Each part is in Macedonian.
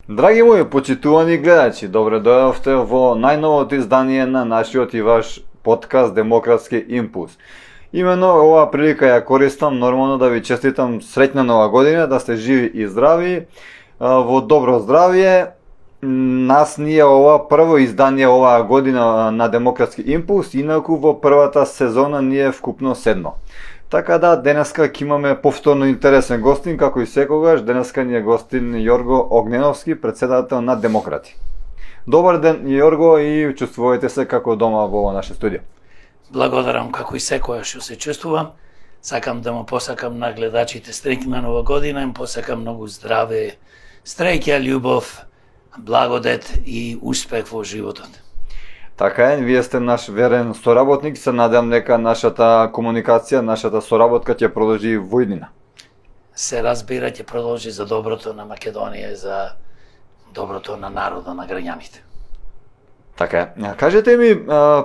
Драги мои почитувани гледачи, добре дојдовте во најновото издание на нашиот и ваш подкаст Демократски импулс. Имено оваа прилика ја користам нормално да ви честитам среќна нова година, да сте живи и здрави, во добро здравје. Нас ние ова прво издание оваа година на Демократски импулс, инаку во првата сезона ние вкупно 7. Така да, денеска ќе имаме повторно интересен гостин, како и секогаш. Денеска ни е гостин Јорго Огненовски, председател на Демократи. Добар ден, Јорго, и чувствувате се како дома во наше студио. Благодарам, како и секоја што се чувствувам. Сакам да му посакам на гледачите среќна нова година, им посакам многу здраве, среќа, љубов, благодет и успех во животот. Така е, вие сте наш верен соработник, се надам дека нашата комуникација, нашата соработка ќе продолжи во иднина. Се разбира, ќе продолжи за доброто на Македонија, за доброто на народа, на граѓаните. Така е. Кажете ми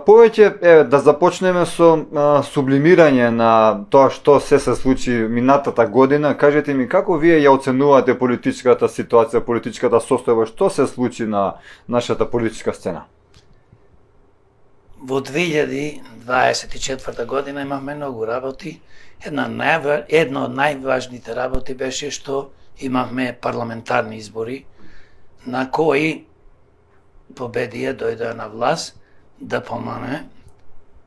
повеќе, да започнеме со сублимирање на тоа што се случи минатата година. Кажете ми како вие ја оценувате политичката ситуација, политичката состојба, што се случи на нашата политичка сцена? Во 2024 година имавме многу работи. Една од најважните работи беше што имавме парламентарни избори на кои победија дојдоа на власт да помане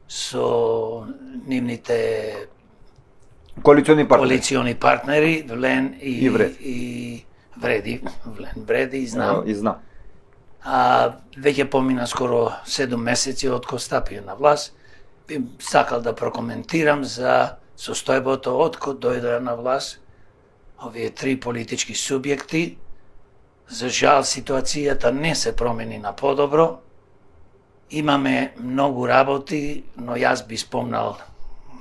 со нивните коалициони партнери Влен и Вреди. Влен, Вреди и Знам. Веќе помина скоро 7 месеци од кога стапија на власт. Би сакал да прокоментирам за состојбото од кога дојдоа на власт овие три политички субјекти. За жал, ситуацијата не се промени на подобро. Имаме многу работи, но јас би спомнал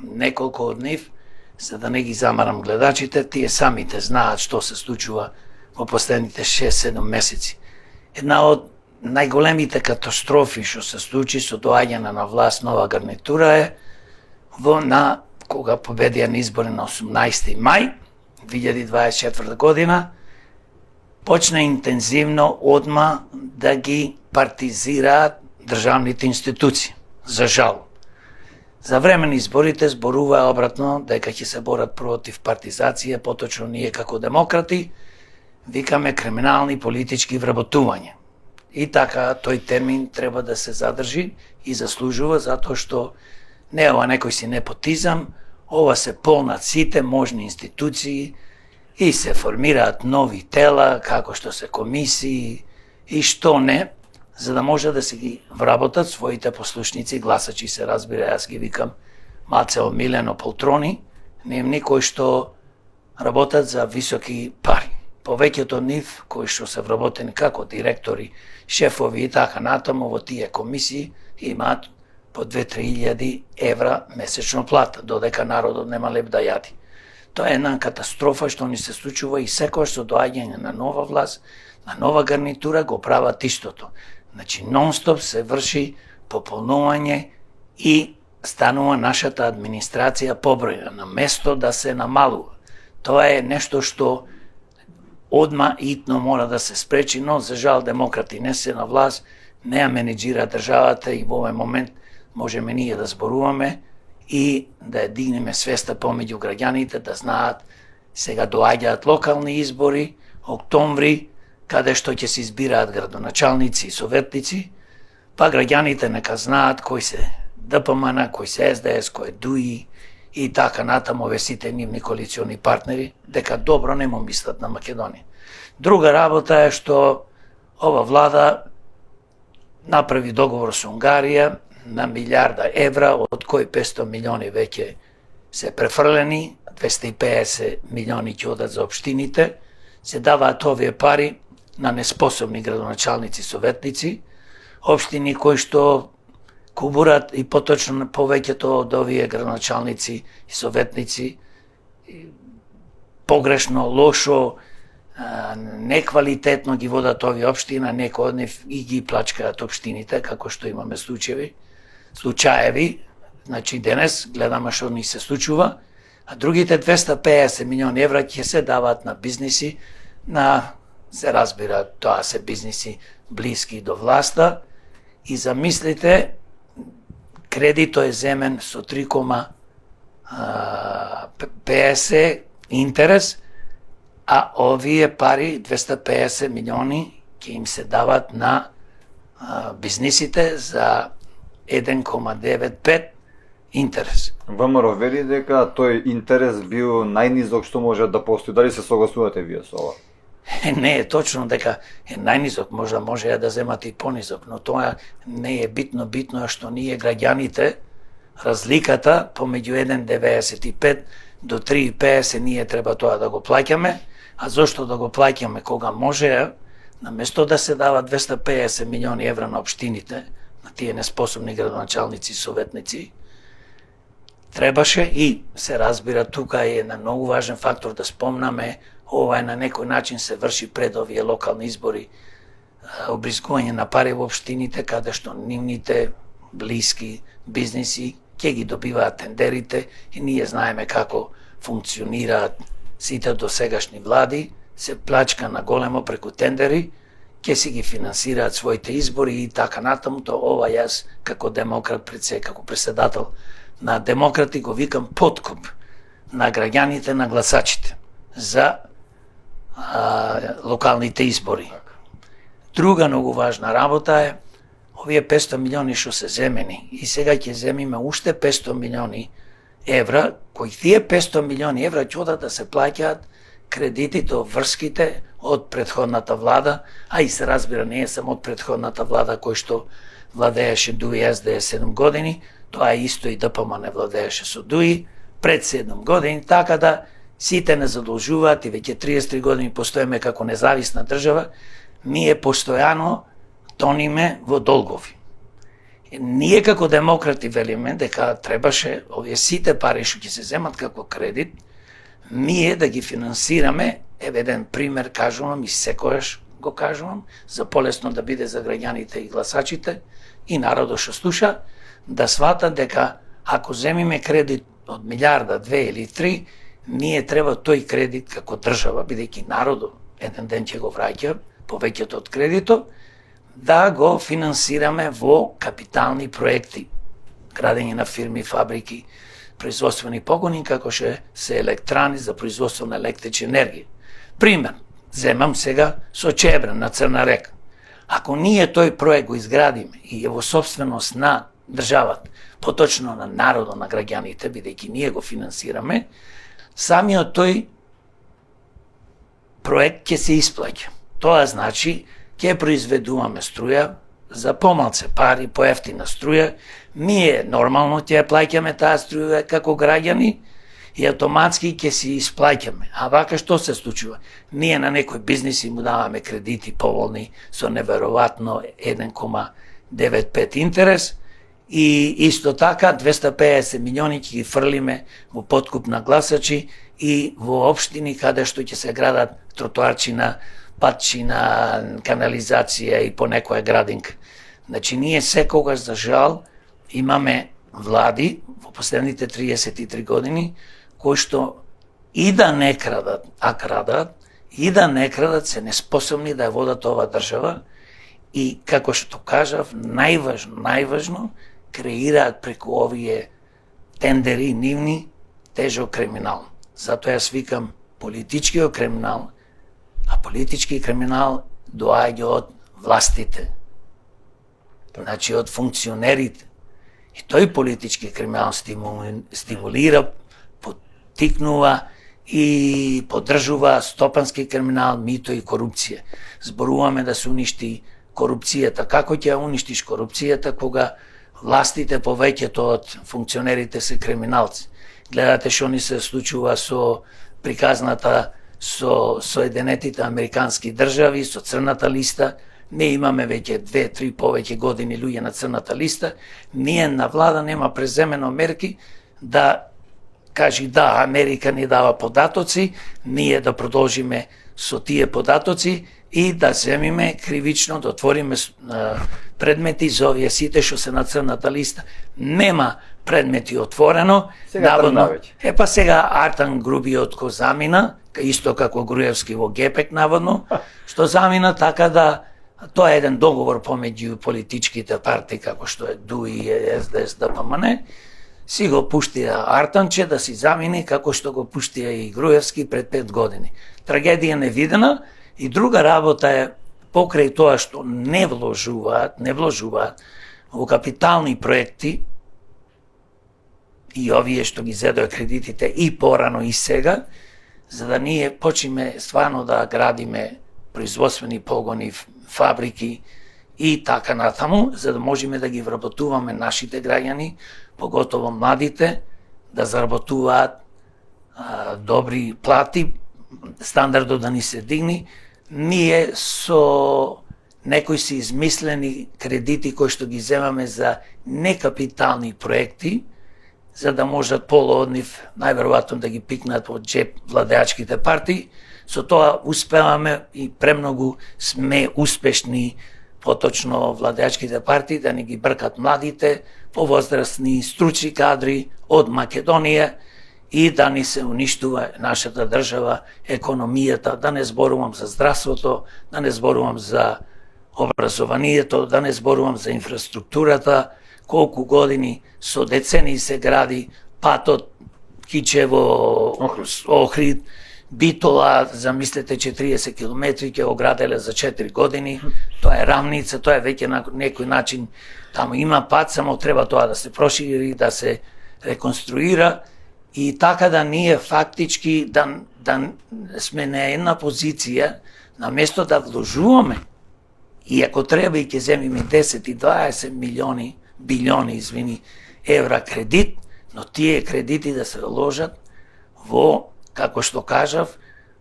неколку од нив, за да не ги замарам гледачите. Тие самите знаат што се случува во последните 6-7 месеци. Една од најголемите катастрофи што се случи со доаѓање на власт нова гарнитура е кога победија на избори на 18 мај 2024 година, почна интензивно одма да ги партизираат државните институции. За жал. За време на изборите зборуваа обратно дека ќе се борат против партизација, поточно ние како демократи викаме криминални политички вработувања. И така тој термин треба да се задржи и заслужува, затоа што не е ова некој си непотизам, ова се полнат сите можни институции и се формираат нови тела, како што се комисии и што не, за да може да се ги вработат своите послушници, гласачи се разбира, јас ги викам малце омилено полтрони, нивни кои што работат за високи пари. Повеќето нив, кои што се вработени како директори, шефови и така натаму во тие комисии, имаат по 2-3 илјади евра месечно плата, додека народот нема леп да јади. Тоа е една катастрофа што ни се случува и секојаш со доаѓање на нова власт, на нова гарнитура го прават истото. Значи, нон-стоп се врши пополнување и станува нашата администрација побројна, на место да се намалува. Тоа е нешто што одма итно мора да се спречи, но за жал демократи не се на власт, не ја менеджира државата и во овој момент можеме ние да зборуваме и да ја дигнеме свеста помеѓу граѓаните, да знаат сега доаѓаат локални избори, октомври, каде што ќе се избираат градоначалници и советници, па граѓаните нека знаат кој се ДПМН, кој се СДС, кој е ДУИ и така натаму овие сите нивни коалициони партнери, дека добро не му мислат на Македонија. Друга работа е што ова влада направи договор со Унгарија на 1 милиарда евра, од кои 500 милиони веќе се префрлени, 250 милиони ќе одат за општините, се даваат овие пари на неспособни градоначалници и советници, општини кои што кубурат и поточно повеќето од овие градоначалници и советници погрешно, лошо, неквалитетно ги водат овие општина, некои од нив и ги плачкаат општините, како што имаме случаеви, значи денес гледаме што ни се случува, а другите 250 милиони евра ќе се даваат на бизниси, на се разбира, тоа се бизниси блиски до власта, и замислите, кредито е земен со 3,50 интерес, а овие пари, 250 милиони, ќе им се дават на бизнисите за 1,95 интерес. ВМРО вели дека тој интерес бил најнизок што може да постои. Дали се согласувате вие со ова? Не е точно дека е најнизок, може да земате и понизок, но тоа не е битно. Битно е што ние граѓаните, разликата помеѓу 1,95 до 3,50 ние треба тоа да го плаќаме. А зошто да го плаќаме кога може, наместо да се дава 250 милиони евра на општините, на тие неспособни градоначалници и советници, требаше, и се разбира, тука е на многу важен фактор да спомнаме, ова е на некој начин се врши пред овие локални избори, обризгување на пари во општините, каде што нивните блиски бизниси ќе ги добиваат тендерите, и ние знаеме како функционираат сите досегашни влади, се плачка на големо преку тендери, ќе си ги финансираат своите избори и така натаму. Ова јас како демократ, како председател на демократи, го викам подкуп на граѓаните, на гласачите за локалните избори. Друга многу важна работа е овие 500 милиони што се земени, и сега ќе земиме уште 500 милиони евра, кои тие 500 милиони евра ќе одат да се плаќаат кредитите, врските од претходната влада, а и се разбира не е само од претходната влада кој што владееше Дуи СДС 7 години, тоа е исто и ДПМН не владееше со Дуи пред 7 години, така да сите не задолжуваат и веќе 33 години постоеме како независна држава, ние постојано тониме во долгови. Ние како демократи велиме дека требаше овие сите пари што ќе се земат како кредит, ние да ги финансираме. Еден пример кажувам и секогаш го кажувам, за полесно да биде за граѓаните и гласачите и народот што слуша, да свата дека ако земиме кредит од милиарда, 2 или 3, ние треба тој кредит како држава, бидејќи народот еден ден ќе го враќа повеќето од кредито, да го финансираме во капитални проекти, градење на фирми, фабрики, производствени погони, како што се електрани за производство на електрична енергија. Пример, земам сега со Чебрен на Црна река. Ако ние тој проект го изградиме и е во собственост на државата, поточно на народот, на граѓаните, бидејќи ние го финансираме, самиот тој проект ќе се исплаќа. Тоа значи ќе произведуваме струја за помалце пари, поевтина струја, ние нормално ќе ја плаќаме таа струја како граѓани и автоматски ќе си исплаќаме. А вака што се случува? Ние на некој бизниси му даваме кредити поволни со неверојатно 1,95 интерес, и исто така 250 милиони ќе ги фрлиме во подкуп на гласачи и во општини каде што ќе се градат тротоарчина, патчина, канализација и по некоја градинка. Значи, ние секогаш, за жал, имаме влади во последните 33 години кои што и да не крадат, а крадат, и да не крадат, се неспособни да ја водат ова држава, и како што кажав, најважно, креираат преку овие тендери нивни тежок криминал. Затоа јас викам политичкиот криминал, а политички криминал доаѓа од властите, значи од функционерите. И тој политички криминал стимулира, поттикнува и поддржува стопански криминал, мито и корупција. Зборуваме да се уништи корупцијата. Како ќе ја уништиш корупцијата кога властите повеќето од функционерите се криминалци? Гледате што ни се случува со приказната со Соединетите американски држави, со црната листа. Не имаме веќе 2-3 повеќе години луѓе на црната листа. Ние на влада нема преземено мерки да кажи да, Америка ни дава податоци, ние да продолжиме со тие податоци и да земиме кривично, да отвориме предмети за овие сите што се на црната листа. Нема предмети отворено. Сега тргна веќе. Па сега Артан Грубиот ко замина, исто како Груевски во Гепек наводно, што замина така да тоа е еден договор помеѓу политичките партии како што е ДУИ, СДС, ДПМН. Си го пуштија Артанче да си замини како што го пуштија и Груевски пред 5 години. Трагедија невидена и друга работа е покрај тоа што не вложуваат во капитални проекти и овие што ги зедоа кредитите и порано и сега, за да ние почиме стварно да градиме производствени погони, фабрики и така натаму, за да можеме да ги вработуваме нашите граѓани, поготово младите, да заработуваат добри плати, стандардот да ни се дигни. Ние со некои си измислени кредити кои што ги земаме за некапитални проекти, за да можат пола од нив најверојатно да ги пикнат од джеп владеачките партии. Со тоа успеваме и премногу сме успешни, поточно владеачките партии, да не ги бркат младите, повозрастни, стручни кадри од Македонија и да ни се уништува нашата држава, економијата, да не зборувам за здравството, да не зборувам за образованието, да не зборувам за инфраструктурата, колку години со децени се гради патот Кичево, Охрид, Битола, замислете 40 километри ќе го граделе за 4 години. Тоа е рамница, тоа е веќе на некој начин, таму има пат, само треба тоа да се прошири, да се реконструира и така да ние фактички да сме на една позиција, на место да вложуваме и ако треба и ќе земиме 10 и 20 билиони евра кредит, но тие кредити да се вложат во, како што кажав,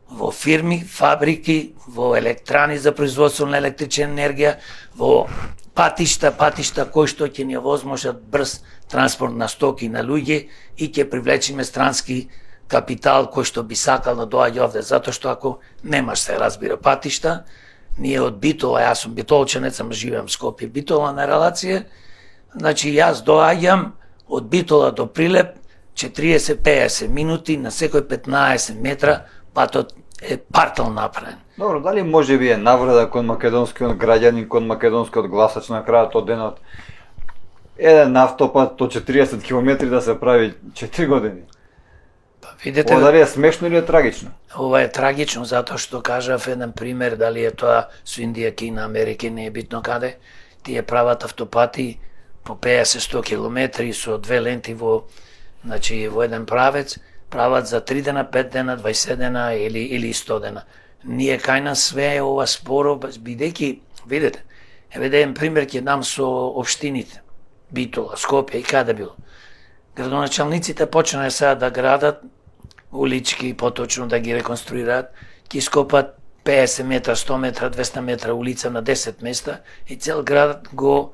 во фирми, фабрики, во електрани за производство на електрична енергија, во патишта кои што ќе ни овозможат брз транспорт на стоки и на луѓе и ќе привлечиме странски капитал кој што би сакал да доаѓа овде, затоа што ако немаш се разбира патишта, ние од Битола, јас сум битолчанец, ама живеам в Скопје, Битола на релација, значи јас доаѓам од Битола до Прилеп 40-50 минути, на секој 15 метра патот е партал направен. Добро, дали може би е навреда кон македонскиот граѓанин, кон македонскиот гласач на крајот од денот еден автопат од 40 км да се прави 4 години? Видете, Ова дали е смешно или е трагично? Ова е трагично затоа што кажав еден пример, дали е тоа со Индија, Кина, Америка, не е битно каде, тие прават автопати по 50-100 километри со две ленти во еден правец, прават за 3 дена, 5 дена, 20 дена или 100 дена. Ние кај нас све е ова споро, бидејќи, видете, еден пример ќе дам со општините, Битола, Скопје и каде било. Градоначалниците почнале сега да градат улички, поточно да ги реконструираат, ќе скопат 50 метра, 100 метра, 200 метра улица на 10 места и цел град го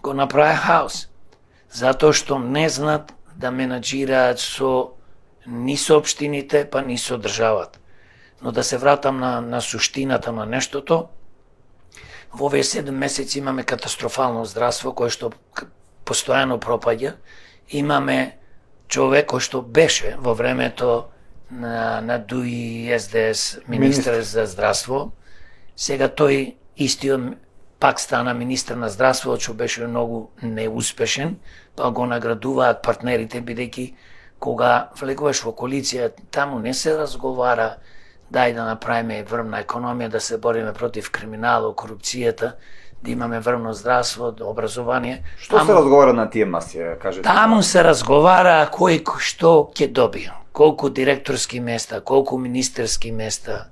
направи хаос. Затоа што не знаат да менаџираат ни со општините, па ни со државата. Но да се вратам на суштината на нештото, во овие 7 месеци имаме катастрофално здравство кое што постојано пропаѓа. Имаме човек кој што беше во времето на ДУИ и СДС министр за здравство. Сега тој истиот пак стана министр на здравство, што беше многу неуспешен, па го наградуваат партнерите, бидејќи кога влегуваш во коалиција, таму не се разговара дај да направиме врвна економија, да се бориме против криминалот, корупцијата, да имаме врвно здравство, образование. Што се разговара на тие маси, кажете? Таму се разговара кој што ќе добие, колку директорски места, колку министерски места,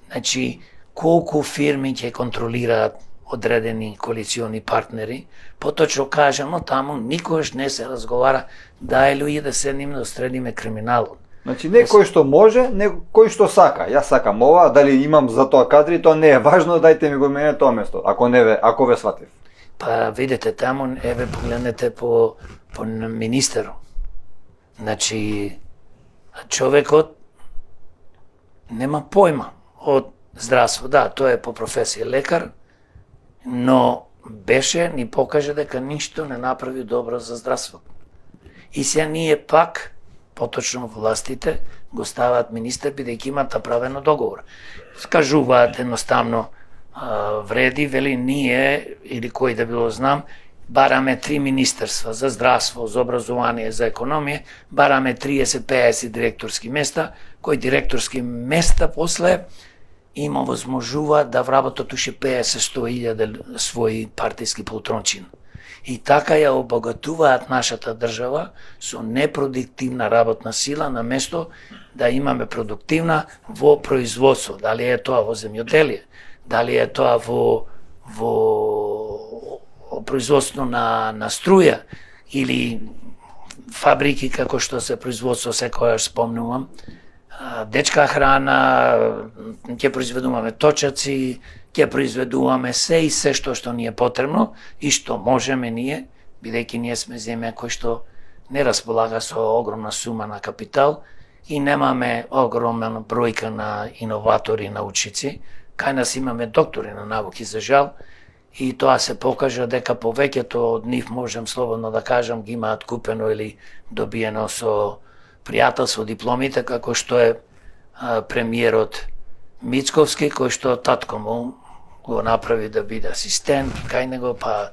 значи колку фирми ќе контролираат одредени коалициони партнери. Поточно кажано, таму никогаш не се разговара дај луѓе да седнеме да средиме криминалот. Значи не кој што може, не кој што сака. Јас сакам ова, дали имам за тоа кадри, тоа не е важно, дајте ми го мене тоа место, ако ве сватив. Па видете таму, еве погледнете по министерот. Значи човекот нема појма од здравство, да, тој е по професија лекар, но беше, ни покаже дека ништо не направи добро за здравството. И се ние пак, поточно властите, го ставаат министер, бидејќи имаат направено договор. Скажуваат едноставно, вреди, вели ние, или кој да било знам, бараме 3 министерства за здравство, за образование, за економија, бараме 30-50 директорски места, кои директорски места после има возможува да вработат уште 50-100 своји партиски полтрончини. И така ја обогатуваат нашата држава со непродуктивна работна сила на место да имаме продуктивна во производство. Дали е тоа во земјоделие, дали е тоа во производство на струја или фабрики како што се производство секојаш спомнувам, дечка храна, ќе произведуваме точаци, ќе произведуваме се и се што ни е потребно и што можеме ние, бидејќи ние сме земја кој што не располага со огромна сума на капитал и немаме огромна бројка на иноватори, научници. Кај нас имаме доктори на науки, за жал, и тоа се покажа дека повеќето од нив, можем слободно да кажам, ги имаат купено или добиено со пријателство дипломите, како што е премиерот Мицковски, кој што татко му го направи да биде асистент кај него, па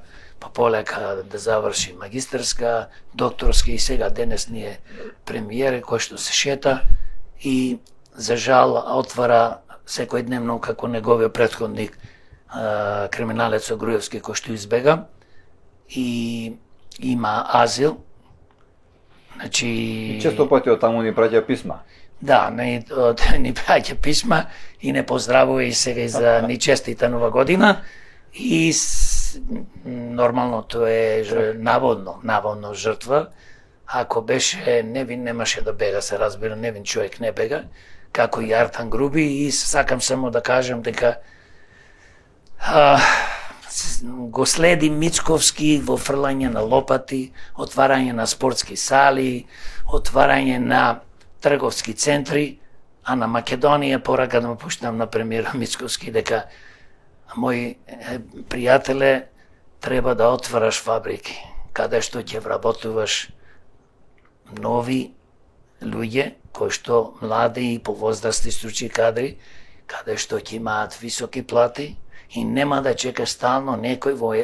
полека да заврши магистарска, докторски и сега денес ни е премиер кој што се шета и за жал отвара секојдневно како неговиот претходник криминалец Груевски кој што избега и има азил. Значи И често пати од таму ни праќа писма. Да, ни праќа писма и не поздравува и сега и за ни честита нова година и нормално тоа е наводно жртва. Ако беше невин, немаше да бега, се разбира, невин човек не бега, како и Артан Груби, и сакам само да кажам дека го следи Мицковски во фрлање на лопати, отварање на спортски сали, отварање на трговски центри, а на Македонија порака да му пуштам на премиера Мицковски дека мој пријателе, треба да отвараш фабрики, каде што ќе вработуваш нови луѓе, кои што млади и повозрасти стручни кадри, каде што ќе имаат високи плати и нема да чека стално некој во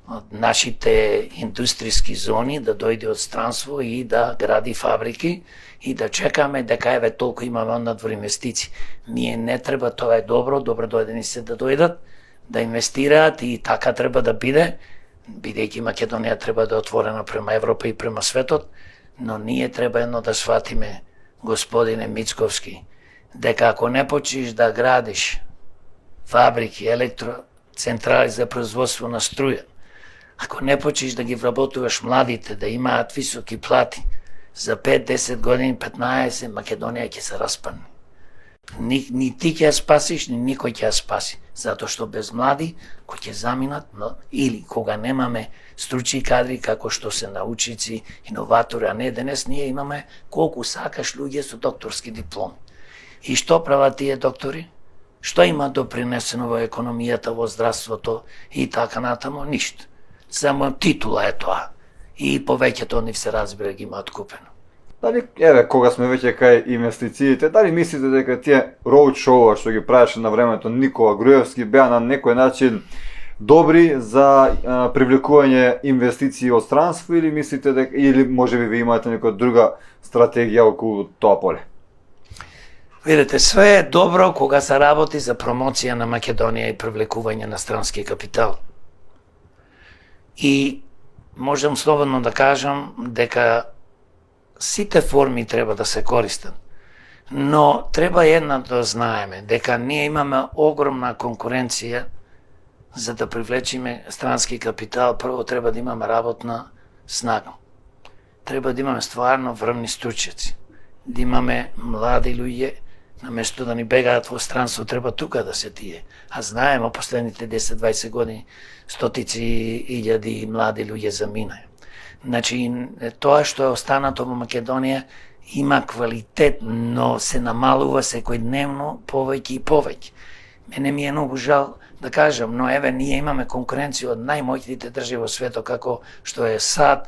од нашите индустријски зони да дојде од странство и да гради фабрики и да чекаме дека еве толку имаме однадвор инвестиции. Ние не треба, тоа е добро дојдени се да дојдат, да инвестираат и така треба да биде, бидејќи Македонија треба да е отворена према Европа и према светот, но ние треба едно да сватиме, господине Мицковски, дека ако не почнеш да градиш фабрики, електроцентрали за производство на струја, ако не почнеш да ги вработуваш младите, да имаат високи плати, за 5-10 години, 15, Македонија ќе се распадне. Ни ти ќе ја спасиш, ни никој ќе ја спаси. Затоа што без млади, кои ќе заминат, или кога немаме стручни кадри, како што се научници, иноватори, а не денес, ние имаме колку сакаш луѓе со докторски дипломи. И што прават тие доктори? Што има допринесено во економијата, во здравството и така натаму? Ништо. Само титула е тоа. И повеќето од нив се разбира ги имаат купено. Дали, еве, кога сме веќе кај инвестициите, дали мислите дека тие роуд шоуа што ги правеше на времето Никола Груевски беа на некој начин добри за привлекување инвестиции од странство, или мислите дека, или можеби ви имате некоја друга стратегија околу тоа поле? Видете, све е добро кога се работи за промоција на Македонија и привлекување на странски капитал. И можам слободно да кажам дека сите форми треба да се користат. Но треба една да знаеме, дека ние имаме огромна конкуренција за да привлечиме странски капитал. Прво треба да имаме работна снага. Треба да имаме стварно врвни стручњаци. Да имаме млади луѓе, наместо да ни бегаат во странство, треба тука да се тие. А знаеме, последните 10-20 години стотици илјади млади луѓе заминаја. Значи, тоа што е останато во Македонија има квалитет, но се намалува секојдневно повеќе и повеќе. Мене ми е многу жал да кажам, но еве ние имаме конкуренција од најмоćните држави во светот како што е САД,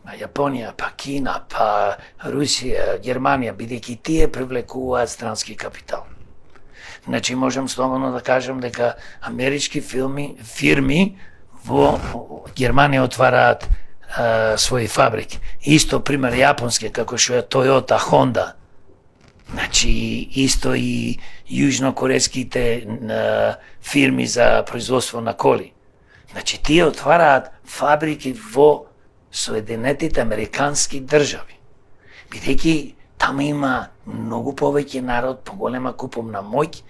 Јапонија, па Кина, па Русија, Германија, бидејќи тие привлекуваат странски капитал. Значи можам слободно да кажам дека амерички фирми во Германија отвараат своји фабрики. Исто пример јапонски како што е Toyota, Honda. Значи исто и јужнокореските фирми за производство на коли. Значи тие отвараат фабрики во Соединетите Американски држави. Бидејќи таму има многу повеќе народ, поголема куповна моќ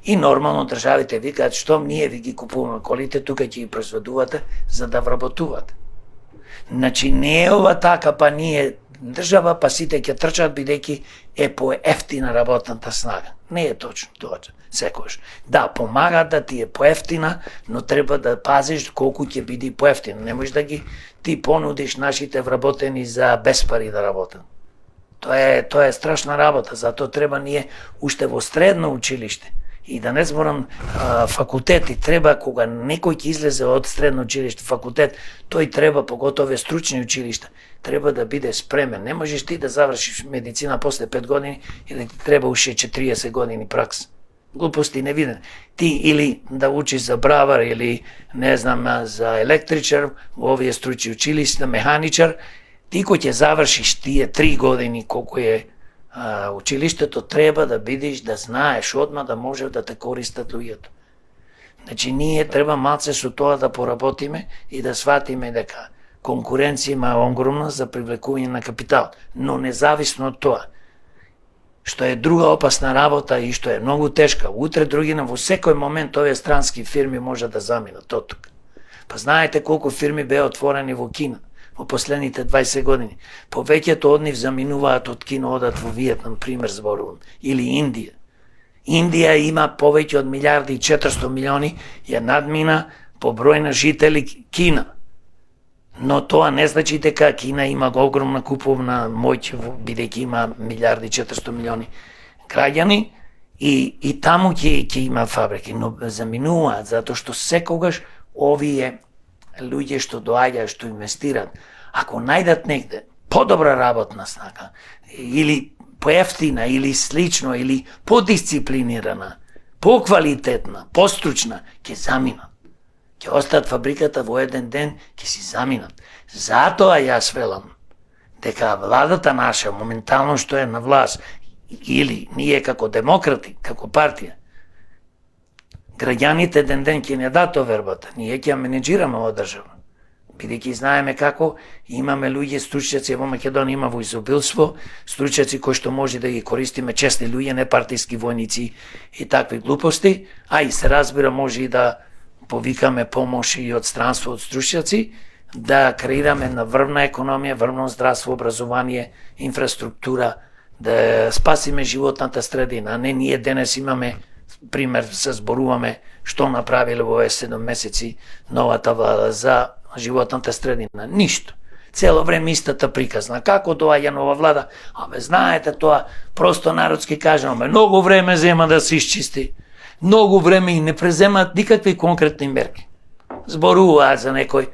и нормално државите викаат што ние ви ги купуваме колите, тука ќе ги произведувате за да вработувате. Значи не е ова така, па ние држава, па сите ќе трчат бидејќи е поевтина работната снага. Не е точно тоа, секогаш. Да, помага да ти е поевтина, но треба да пазиш колку ќе биде поевтина. Не можеш да ги ти понудиш нашите вработени за без пари да работат. Тоа е страшна работа, затоа треба ние уште во средно училиште и да не зборам факултети, треба кога некој ќе излезе од средно училиште, факултет, тој треба, поготово стручни училишта, треба да биде спремен. Не можеш ти да завршиш медицина после 5 години или ти треба уште 40 години пракса. Глупости не виден. Ти или да учиш за бравар или не знам за електричар во овие стручни училишта, механичар, ти кој ќе завршиш тие 3 години колку е училиштето, треба да бидеш, да знаеш одма да може да те користат луѓето. Значи ние треба малце со тоа да поработиме и да сватиме дека конкуренција има огромна за привлекување на капитал, но независно од тоа, што е друга опасна работа и што е многу тешка, утре другина во секој момент овие странски фирми може да заминат од тука. Па знаете колку фирми беа отворени во Кина во последните 20 години. Повеќето од нив заминуваат од Кина, одат во Виетнам, пример зборувам, или Индија. Индија има повеќе од 1.4 милиони, ја надмина по број на жители Кина. Но тоа не значи дека Кина има огромна куповна моќ, бидејќи има 1.4 милиони граѓани и таму ќе има фабрики, но заминуваат затоа што секогаш овие луѓе што доаѓаат, што инвестираат, ако најдат негде подобра работна снага, или поевтина, или слично, или подисциплинирана, поквалитетна, постручна, ќе заминат. Ќе остат фабриката во еден ден, ќе си заминат. Затоа јас велам дека владата наша, моментално што е на власт, или ние како демократи, како партија, граѓаните ден ќе не дадат овербата, ние ќе ја менеджираме ова држава. Бидејќи знаеме како имаме луѓе, стручњаци во Македонија има во изобилство, стручњаци кои што може да ги користиме, честни луѓе, не партиски војници и такви глупости, а и се разбира може и да повикаме помош и од странство од стручњаци, да креираме на врвна економија, врвно здравство, образование, инфраструктура, да спасиме животната средина, а не ние денес имаме пример се зборуваме што направиле во овие 7 месеци новата влада за животната средина. Ништо. Цело време истата приказна. Како доаѓа нова влада? Абе, знаете тоа, просто народски кажано, многу време зема да се исчисти. Многу време и не преземат никакви конкретни мерки. Зборуваат за некој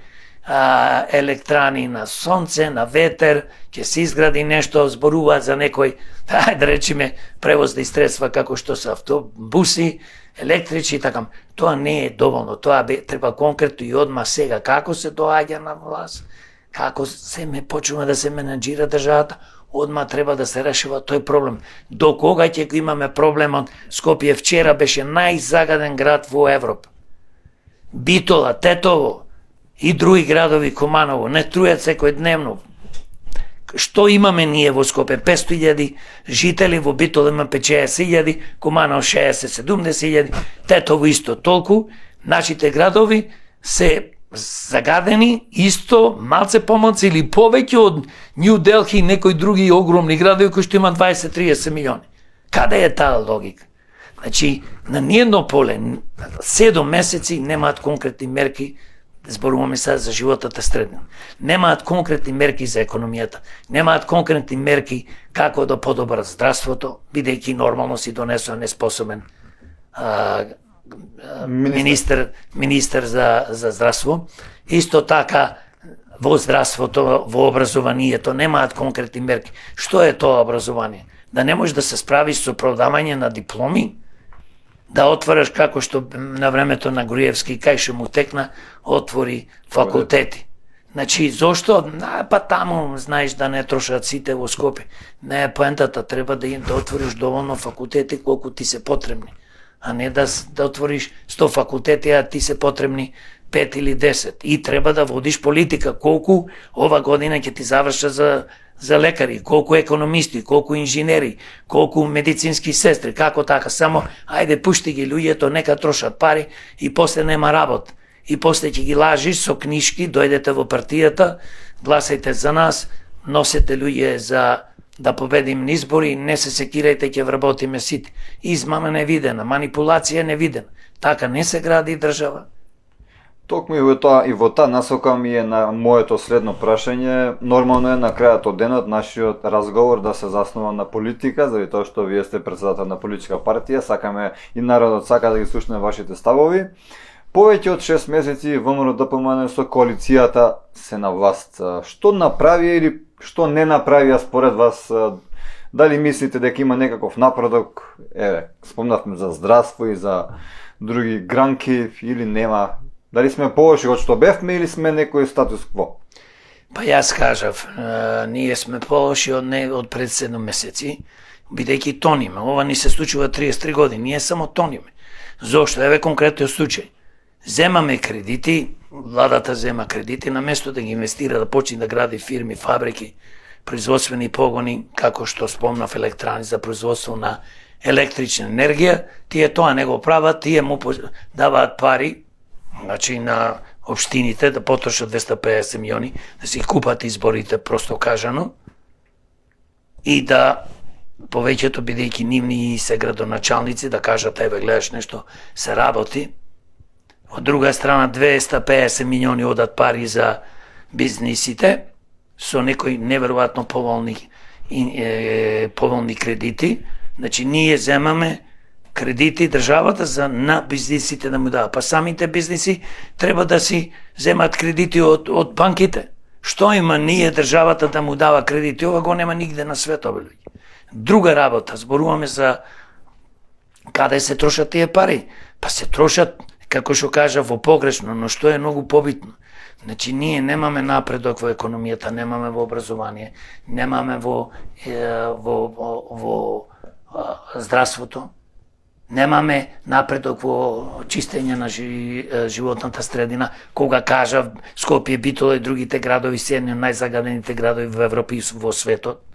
електрани на сонце, на ветер, ќе се изгради нешто, зборуваат за некој, да речеме, превозни средства како што се автобуси, електрични и така. Тоа не е доволно, тоа треба конкретно и одма сега. Како се доаѓа на власт, како се почнува да се менеджира државата, одма треба да се решава тој проблем. До кога ќе го имаме проблемот? Скопје вчера беше најзагаден град во Европа. Битола, Тетово и други градови, Куманово, не трујат секој дневно. Што имаме ние во Скопје? 500.000 жители, во Битола има 50.000, Куманово 60-70.000, Тетово исто толку. Нашите градови се загадени исто, малце помалце или повеќе од Нью Делхи и некои други огромни градови кои што има 20-30 милиони. Каде е таа логика? Значи, на ниедно поле 7 месеци немаат конкретни мерки, зборуваме сега за животната средина. Немаат конкретни мерки за економијата, немаат конкретни мерки како да подобрат здравството, бидејќи нормално си донесува неспособен министер за здравство. Исто така во здравството, во образованието немаат конкретни мерки. Што е тоа образование? Да не можеш да се справиш со продавање на дипломи? Да отвориш како што на времето на Груевски, кај што му текна, отвори факултети. Значи, зошто? Па таму, знаеш, да не трошат сите во Скопје. Не е поентата, треба да отвориш доволно факултети колку ти се потребни. А не да отвориш 100 факултети, а ти се потребни 5 или 10. И треба да водиш политика. Колку ова година ќе ти заврша за лекари, колку економисти, колку инженери, колку медицински сестри, како така, само ајде пушти ги луѓето, нека трошат пари и после нема работа. И после ќе ги лажиш со книжки, дојдете во партијата, гласајте за нас, носете луѓе за да победим на избори, не се секирајте, ќе вработиме сите. Измама невидена, манипулација невидена. Така не се гради држава. Токму и во таа насока ми е на моето следно прашање. Нормално е на крајот од денот нашиот разговор да се заснова на политика, заради тоа што вие сте председател на политичка партија, сакаме и народот сака да ги слушне вашите ставови. Повеќе од 6 месеци ВМРО ДПМН со коалицијата се на власт. Што направи или што не направија според вас? Дали мислите дека има некаков напредок? Спомнавме за здравство и за други гранки или нема? Дали сме полоши од што бевме или сме некој статус кво? Па јас кажав, ние сме полоши од пред 7 месеци, бидејќи тониме. Ова ни се случува 33 години, ние само тониме. Зошто? Еве конкретниот случај. Земаме кредити, владата зема кредити, на место да ги инвестира, да почне да гради фирми, фабрики, производствени погони, како што спомнав, електрани за производство на електрична енергија, тие тоа не го прават, тие му даваат пари, значи на општините да потрошат 250 милиони, да си купат изборите, просто кажано, и да повеќето бидејќи нивни се градоначалници да кажат, еве гледаш нешто се работи. Од друга страна 250 милиони одат пари за бизнисите со некои неверојатно поволни кредити. Значи ние земаме кредити државата на бизнисите да му дава. Па самите бизниси треба да си земат кредити од банките. Што има ние државата да му дава кредити? Ова го нема нигде на светот, луѓе. Друга работа, зборуваме за каде се трошат тие пари. Па се трошат, како што кажа, во погрешно, но што е многу побитно. Значи, ние немаме напредок во економијата, немаме во образование, немаме во здравството, немаме напредок во чистење на животната средина. Кога кажа Скопје, Битола и другите градови се едни од најзагадените градови во Европа и во светот.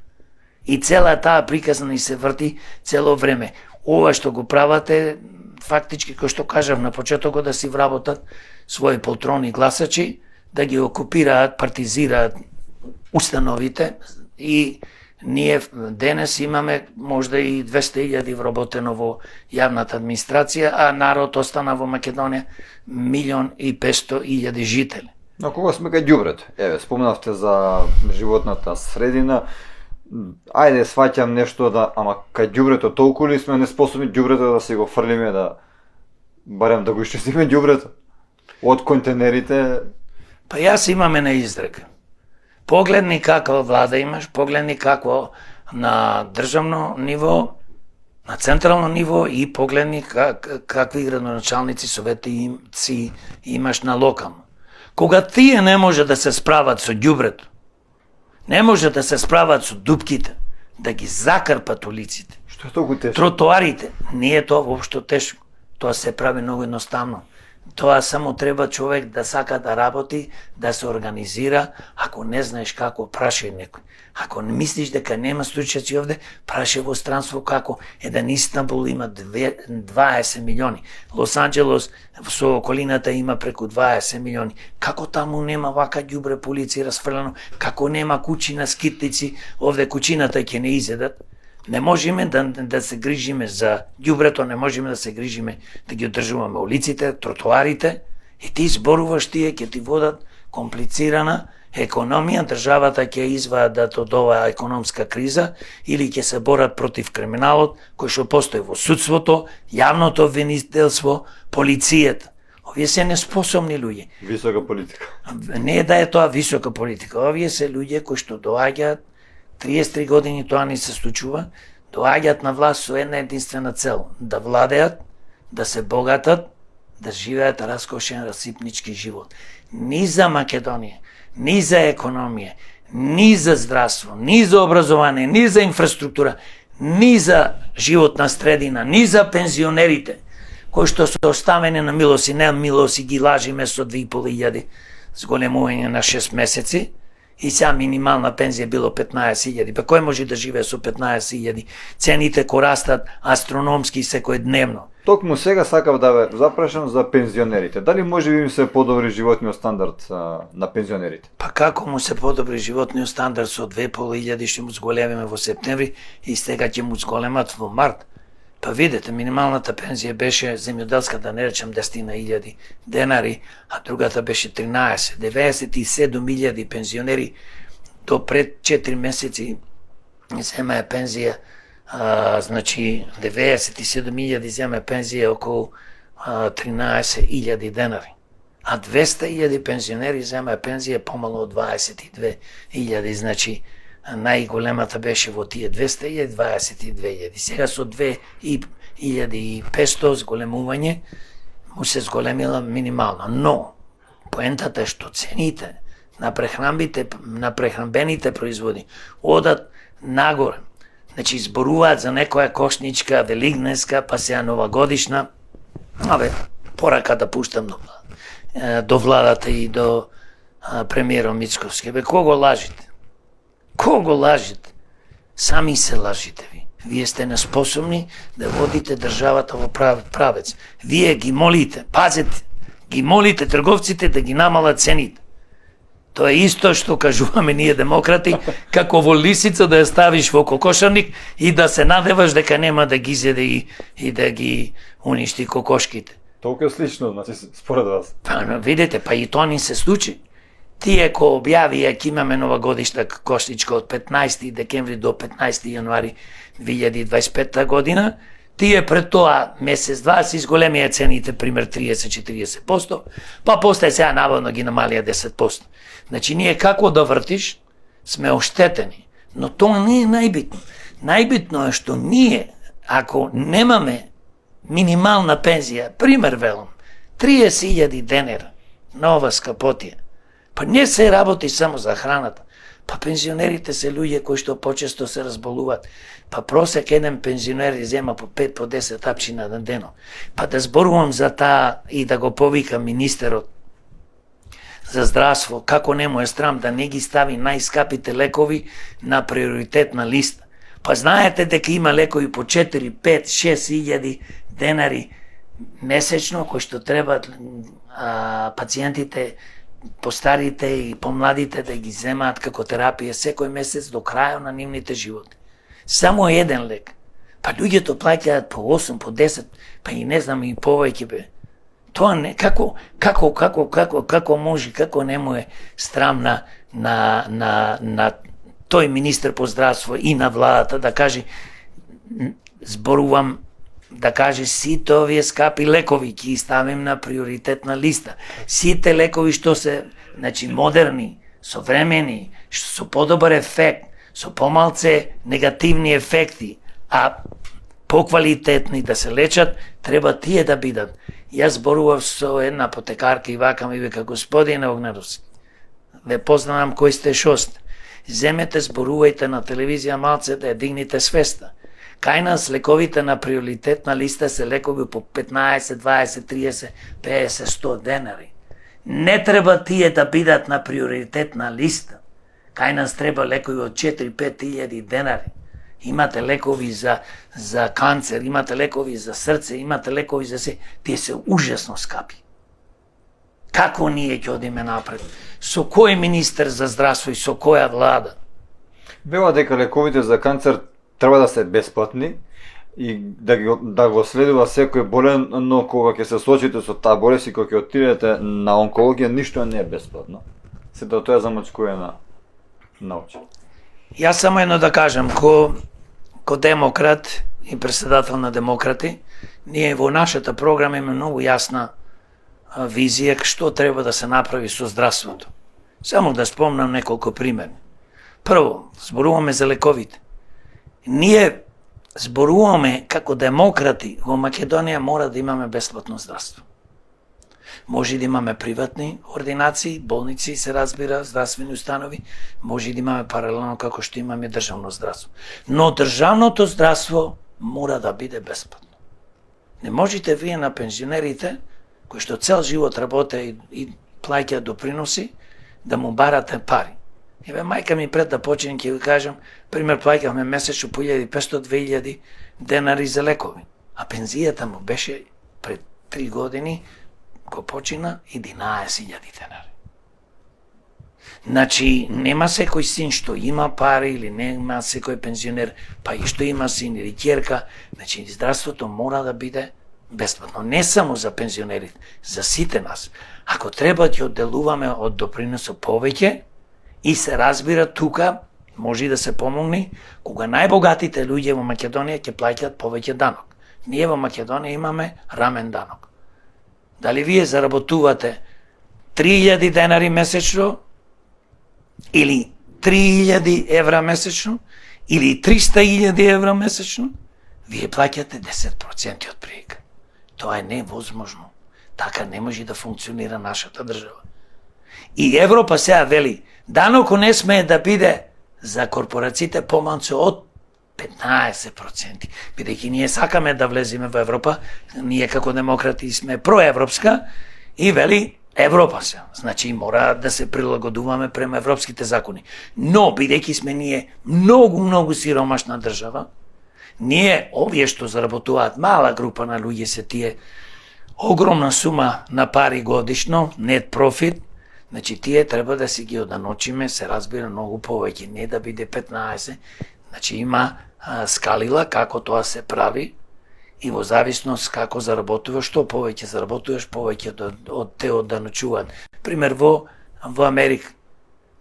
И цела таа приказна и се врти цело време. Ова што го правате, фактички, кој што кажав на почетокот, да си вработат своји полтрони гласачи, да ги окупираат, партизираат установите и ние денес имаме можда и 200.000 вработено во јавната администрација, а народ остана во Македонија 1.500.000 жители. На кога сме кај ѓубрето? Еве, спомнавте за животната средина. Ајде, сваќам нешто ама кај ѓубрето толку ли сме неспособни ѓубрето да си го фрлиме, да барем да го исчистиме ѓубрето од контейнерите? Па јас имаме на изрека. Погледни каква влада имаш, погледни какво на државно ниво, на централно ниво и погледни какви градоначалници, советници имаш на локално. Кога тие не може да се справат со ѓубрето, не може да се справат со дупките, да ги закрпат улиците, што е толку тешко? Тротоарите, не е тоа воопшто тешко. Тоа се прави многу едноставно. Тоа само треба човек да сака да работи, да се организира. Ако не знаеш како, прашај некој. Ако не мислиш дека нема случаи овде, прашај во странство како. Еден Истанбул има 20 милиони. Лос Анџелес со околината има преку 20 милиони. Како таму нема вака ѓубре по улици расфрлено? Како нема куќи на скитници? Овде куќината ќе не изедат. Не можеме да се грижиме за ѓубрето, не можеме да се грижиме да ги одржуваме улиците, тротоарите, и ти зборуваш, тие ќе ти водат комплицирана економија, државата ќе извадат од оваа економска криза или ќе се борат против криминалот кој што постои во судството, јавното обвинителство, полицијата. Овие се неспособни луѓе. Висока политика. Не да е тоа висока политика, овие се луѓе кои што доаѓаат 33 години тоа не се случува, доаѓаат на власт со една единствена цел, да владеат, да се богатат, да живеат раскошен расипнички живот. Ни за Македонија, ни за економија, ни за здравство, ни за образование, ни за инфраструктура, ни за животна средина, ни за пензионерите, кои што се оставени на милост и немилост и ги лажиме со 2.500 зголемување на 6 месеци, и сега минимална пензија било 15.000. Па кој може да живее со 15.000? Цените ко растат астрономски секојдневно. Токму сега сакав да ве запрашам за пензионерите. Дали може би им се подобри животниот стандард на пензионерите? Па како му се подобри животниот стандард со 2.500 што му зголемиме во септември и сега ќе му зголемат во март? Па видете, минималната пензија беше земјоделска, да не речем 10.000 денари, а другата беше 13. 97.000 пензионери до пред 4 месеци земаа пензија, значи 97.000 земаа пензија околу 13.000 денари. А 200.000 пензионери земаа пензија помало од 22.000, значи најголемата беше во тие 200.000, 22.000. Сега со 2.500 зголемување му се зголемила минимална. Но, поентата е што цените на прехранбените производи одат нагоре. Значи, зборуваат за некоја кошничка, велигнеска, па сега новогодишна. Порака да пуштам до владата и до премиерот Мицковски. Кого лажите? Кого лажите? Сами се лажите ви. Вие сте неспособни да водите државата во правец. Вие ги молите, пазете, ги молите трговците да ги намалат цените. Тоа е исто што кажуваме ние демократи, како во лисица да ја ставиш во кокошарник и да се надеваш дека нема да ги зеде и да ги уништи кокошките. Толку е слично, значи, според вас. Па, видите, па и тоа ни се случи. Тие ко објавија ќе имаме новогодишна кошничка од 15 декември до 15 јануари 2025 година, тие пред тоа месец-два се изголемија цените, пример 30-40%, па после сега наводно ги намалија 10%. Значи ние како да вртиш, сме оштетени, но тоа не е најбитно. Најбитно е што ние, ако немаме минимална пензија, пример велам, 30.000 денара на ова скапотија, па не се работи само за храната. Па пензионерите се луѓе кои што почесто се разболуваат. Па просек еден пензионер зема по 5 по 10 апчина на дено. Па да зборувам за таа и да го повикам министерот за здравство, како не му е срам да не ги стави најскапите лекови на приоритетна листа. Па знаете дека има лекови по 4, 5, 6.000 денари месечно кои што требаат пациентите, постарите и помладите да ги земаат како терапија секој месец до крајот на нивните животи. Само еден лек. Па луѓето плаќаат по 8, по 10, па и не знам и повеќе бе. Тоа не, како може, како не му е срам на тој министер по здравство и на владата да каже, зборувам, да каже сите овие скапи лекови ќе ставим на приоритетна листа. Сите лекови што се, значи, модерни, современи, со подобар ефект, со помалце негативни ефекти, а поквалитетни да се лечат, треба тие да бидат. Јас зборував со една апотекарка и вака ми вика, господине Огнеровски, ве познавам кој сте, шо сте. Земете, зборувајте на телевизија малце да ја дигнете свеста. Кај нас лековите на приоритетна листа се лекови по 15, 20, 30, 50, 100 денари. Не треба тие да бидат на приоритетна листа. Кај нас треба лекови од 4-5 илјади денари. Имате лекови за канцер, имате лекови за срце, имате лекови за се. Тие се ужасно скапи. Како ние ќе одиме напред? Со кој министер за здравство и со која влада? Вела дека лековите за канцер треба да се бесплатни и да го следува секој болен, но кога ќе се соочите со таа болест и кога ќе отидете на онкологија, ништо не е бесплатно. се да тоа замачкува на очи. Јас само едно да кажам, ко демократ и председател на демократи, ние во нашата програма имаме многу јасна визија што треба да се направи со здравството. Само да спомнам неколку примери. Прво, зборуваме за лековите. Ние зборуваме како демократи во Македонија мора да имаме бесплатно здравство. Може да имаме приватни ординации, болници, се разбира, здравствени установи, може да имаме паралелно како што имаме државно здравство. Но државното здравство мора да биде бесплатно. Не можете вие на пензионерите, кои што цел живот работе и плаќаат доприноси, да му барате пари. Еве, мајка ми пред да почнем ќе ви кажам, пример, плаќавме месечно по 1500-2000 денари за лекови, а пензијата му беше пред 3 години го почина 11.000 денари. Значи, нема секој син што има пари или нема секој пензионер, па и што има син или ќерка, значи здравството мора да биде бесплатно, не само за пензионерите, за сите нас. Ако треба ќе одделуваме од доприносот повеќе и се разбира тука може да се помогне кога најбогатите луѓе во Македонија ќе плаќаат повеќе данок. Ние во Македонија имаме рамен данок. Дали вие заработувате 3000 денари месечно или 3000 евра месечно или 300.000 евра месечно, вие плаќате 10% од прилика. Тоа е невозможно. Така не може да функционира нашата држава. И Европа сега вели, данокот не смее да биде за корпорациите помалку од 15%. Бидејќи ние сакаме да влеземе во Европа, ние како демократи сме проевропска и вели Европа се. Значи мора да се прилагодуваме према европските закони. Но бидејќи сме ние многу сиромашна држава, ние овие што заработуваат мала група на луѓе се тие огромна сума на пари годишно, нет профит, значи тие треба да си ги оданочиме, се разбира многу повеќе, не да биде 15, значи има скалила како тоа се прави и во зависност како заработуваш, што повеќе заработуваш, повеќе од те оданочуваат. Пример во Америка,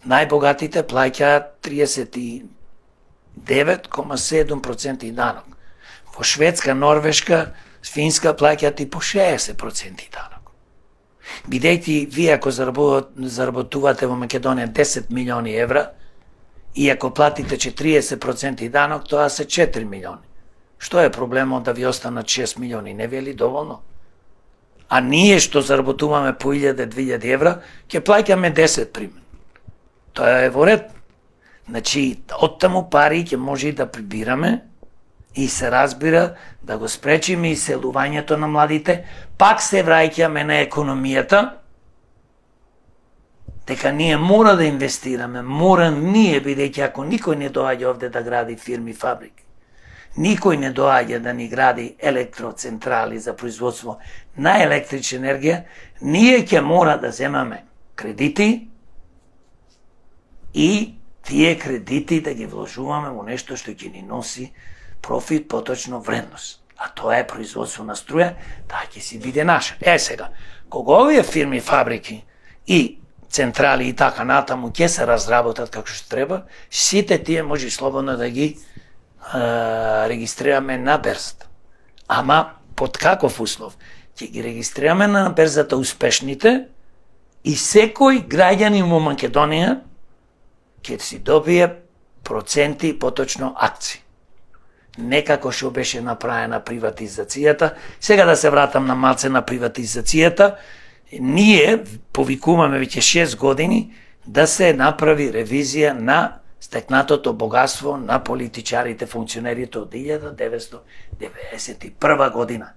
најбогатите плаќаат 39,7% данок. Во Шведска, Норвешка, Финска плаќаат и по 60% данок. Бидејќи вие ако заработувате во Македонија 10 милиони евра и ако платите 40% данок, тоа се 4 милиони. Што е проблемот да ви останат 6 милиони? Не ви е ли доволно? А ние што заработуваме по 1000-2000 евра, ќе плаќаме 10 пример. Тоа е во ред. Значи, оттаму пари ќе може и да прибираме и се разбира да го спречиме иселувањето на младите, пак се враќаме на економијата, дека ние мора да инвестираме, мора ние, бидејќи ако никој не доаѓа овде да гради фирми, фабрики, никој не доаѓа да ни гради електроцентрали за производство на електрична енергија, ние ќе мора да земаме кредити и тие кредити да ги вложуваме во нешто што ќе ни носи профит, поточно вредност. А тоа е производство на струја, таа ќе си биде наша. Сега, кога овие фирми, фабрики и централи и така натаму ќе се разработат како што треба, сите тие може слободно да ги регистрираме на берзата. Ама под каков услов? Ќе ги регистрираме на берзата успешните и секој граѓанин во Македонија ќе си добие проценти, поточно акции. Не како што беше направена приватизацијата. Сега да се вратам на малце на приватизацијата. Ние повикуваме веќе 6 години да се направи ревизија на стекнатото богатство на политичарите, функционерите од 1991 година.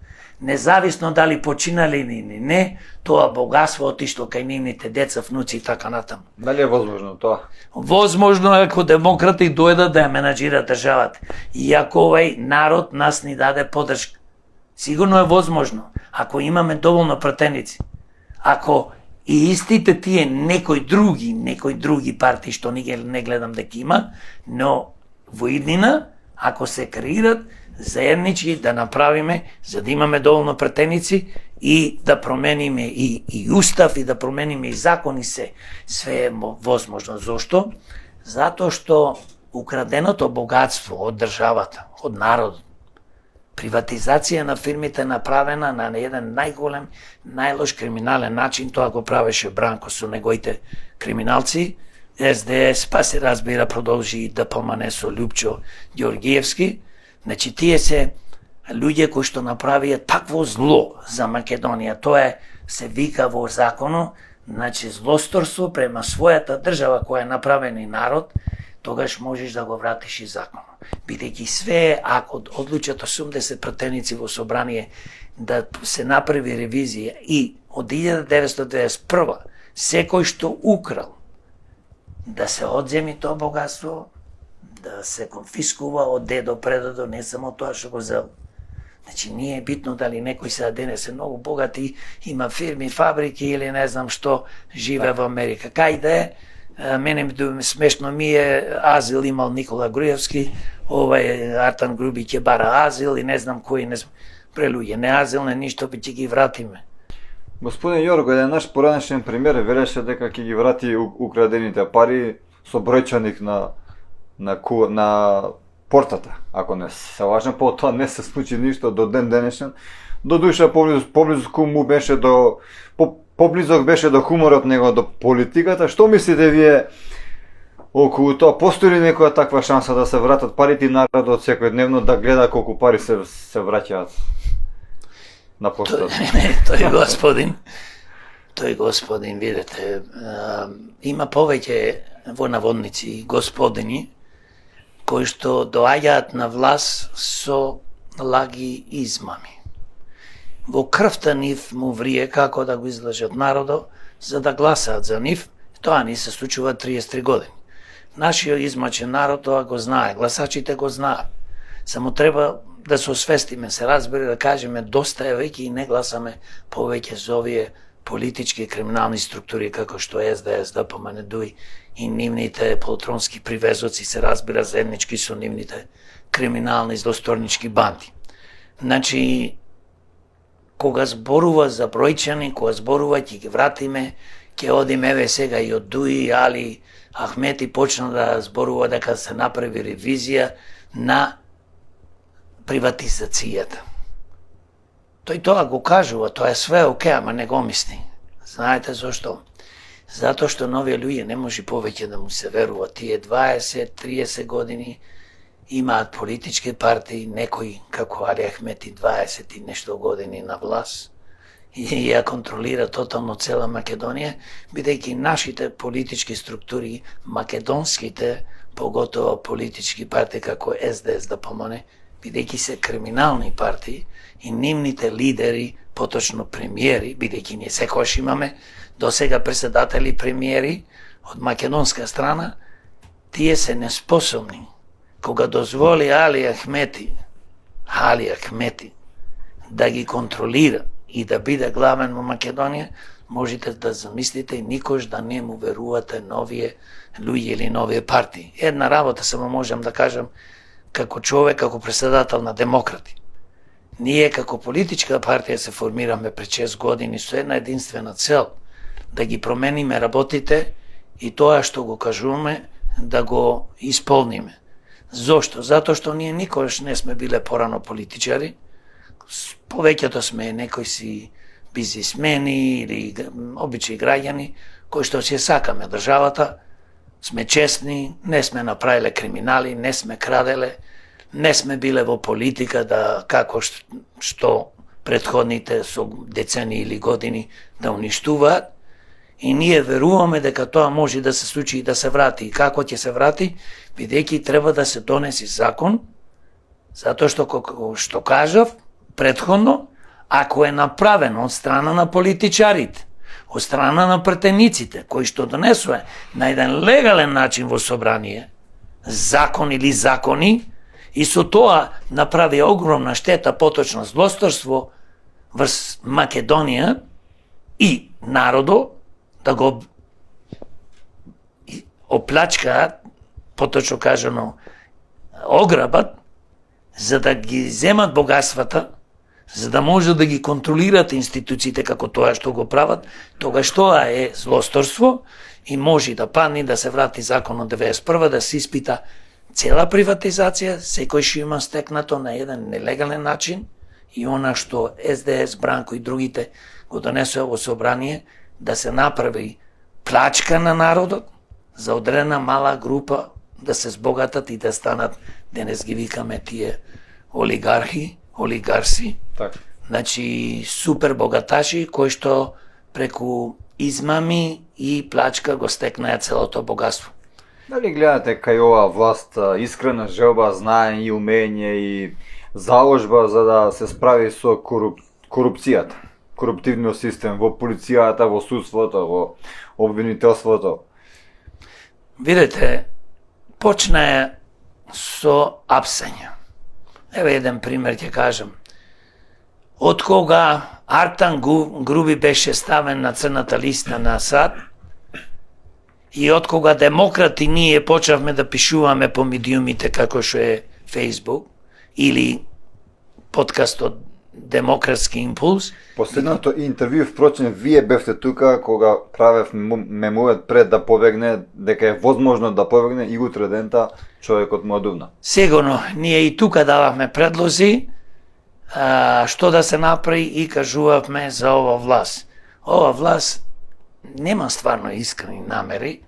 Независно дали починале или не, тоа богатство отишло кај нивните деца, внуци и така натаму. Дали е возможно тоа? Возможно е ако демократи дојдат да ја менаџират државата. И ако овај народ нас ни даде поддршка. Сигурно е возможно, ако имаме доволно пратеници. Ако и истите тие некои други партии што не гледам дека има, но во иднина, ако се креират заеднички да направиме, за да имаме доволно пратеници и да промениме и устав и да промениме и закони све е возможно. Зошто? Затоа што украденото богатство од државата, од народот, приватизација на фирмите направена на еден најголем, најлош криминален начин, тоа го правеше Бранко со неговите криминалци, СДС, па се разбира продолжи и ДПМН со Љупчо Ѓоргиевски. Значи, тие се луѓе кои што направија такво зло за Македонија. Тоа се вика во закону, значи злосторство према својата држава која е направен и народ, тогаш можеш да го вратиш и законот. Бидејќи све, ако одлучат 80 пратеници во собрание да се направи ревизија и од 1991 секој што украл да се одземи тоа богатство, да се конфискува од дедо предодо, не само тоа што го зел. Значи, не е битно дали некој сега денес е многу богат и има фирми, фабрики или не знам што, живе во Америка. Кај да е, мене смешно ми е, азил имал Никола Груевски, Артан Груби ќе бара азил и не знам кој, не знам, прелуѓе, не азил, не ништо, би ќе ги вратиме. Господин Јорго, еден наш поранешен премиер велеше дека ќе ги врати украдените пари со бројчаник на портата. Ако не се лажам, по тоа не се случи ништо до ден денешен. До душа поблизок беше до хуморот него, до политиката. Што мислите вие околу тоа? Постои ли некоја таква шанса да се вратат парите и народот секојдневно да гледа колку пари се враќаат на постот? Тој господин, видите, има повеќе во наводници господини кои што доаѓаат на власт со лаги и измами. Во крвта нив му врие како да го излажат народо за да гласаат за нив. Тоа ни се случува 33 години. Нашиот измачен народ тоа го знае, гласачите го знаат. Само треба да се освестиме, се разбере, да кажеме доста е веќе и не гласаме повеќе за овие политички и криминални структури како што СДС, ДПМН, ДУИ и нивните полтронски привезоци, се разбира заеднички со нивните криминални злосторнички банди. Значи, кога зборува за бројчани, кога зборува ќе ги вратиме, ќе одиме еве сега и од ДУИ, Али Ахмети почна да зборува дека се направи ревизија на приватизацијата. Тој тоа го кажува, тоа е све окей, ама не го мисли. Знаете зошто? Затоа што нови луѓе не може повеќе да му се верува. Тие 20-30 години имаат политички партии, некои како Али Ахмети 20 и нешто години на власт и ја контролира тотално цела Македонија, бидејќи нашите политички структури, македонските, поготово политички партии како СДС, ДПМН, бидејќи се криминални партии и нивните лидери, поточно премиери, бидејќи ние секојаш имаме до сега председатели премиери од македонска страна, тие се неспособни. Кога дозволи Али Ахмети да ги контролира и да биде главен во Македонија, можете да замислите и никош да не му верувате новие луѓе или новие партии. Една работа само можам да кажам како човек, како председател на демократи. Ние како политичка партија се формираме пред 6 години со една единствена цел, да ги промениме работите и тоа што го кажуваме да го исполниме. Зошто? Затоа што ние никош не сме биле порано политичари, повеќето сме некои си бизнисмени или обични граѓани кои што си сакаме државата, сме честни, не сме направиле криминали, не сме краделе, не сме биле во политика да како што претходните со децени или години да уништуваат и ние веруваме дека тоа може да се случи и да се врати. И како ќе се врати? Бидејќи треба да се донеси закон, затоа што кажав претходно, ако е направено од страна на политичарите, од страна на претениците, кои што донесува на еден легален начин во собрание, закон или закони, и со тоа направи огромна штета, поточно злосторство врз Македонија и народо, да го оплачкаат, поточно кажано, ограбат, за да ги земат богатствата, за да може да ги контролират институциите како тоа што го прават, тогаш тоа е злосторство и може да падне да се врати закон од 91 да се испита цела приватизација, секој што има стекнато на еден нелегален начин и она што СДС, Бранко и другите го донесоа во собрание, да се направи плачка на народот за одредена мала група да се збогатат и да станат, денес ги викаме тие олигарси, Така. значи супер богаташи кои што преку измами и плачка го стекнаја целото богатство. Дали гледате кај оваа власт искрена желба, знаење и умење и заложба за да се справи со корупцијата, коруптивниот систем во полицијата, во судството, во обвинителството? Видете, почна со апсење. Еве еден пример ќе кажам. Од кога Артан Груби беше ставен на црната листа на САД и од кога демократи ние почнавме да пишуваме по медиумите како што е Facebook или подкастот Демократски импулс. Последното интервју, впрочем, вие бевте тука кога правев мемует пред да побегне, дека е возможно да побегне и утре дента човекот му одувна. Сигурно, ние и тука дававме предлози што да се направи и кажувавме за ова власт. Ова власт нема стварно искрени намери,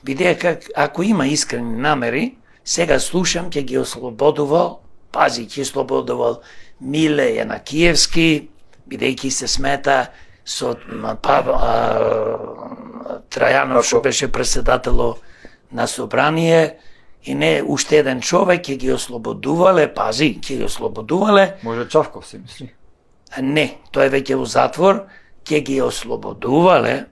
бидејќи ако има искрени намери, сега слушам ќе ги ослободувал, пази, ќе ослободувал Миле Јанакиевски, бидејќи се смета со Трајанов што беше председатело на собрание и не уште еден човек ќе ги ослободувале, пази, ќе ги ослободувале. Може Чавков се мисли? Не, тој веќе во затвор, ќе ги ослободувале,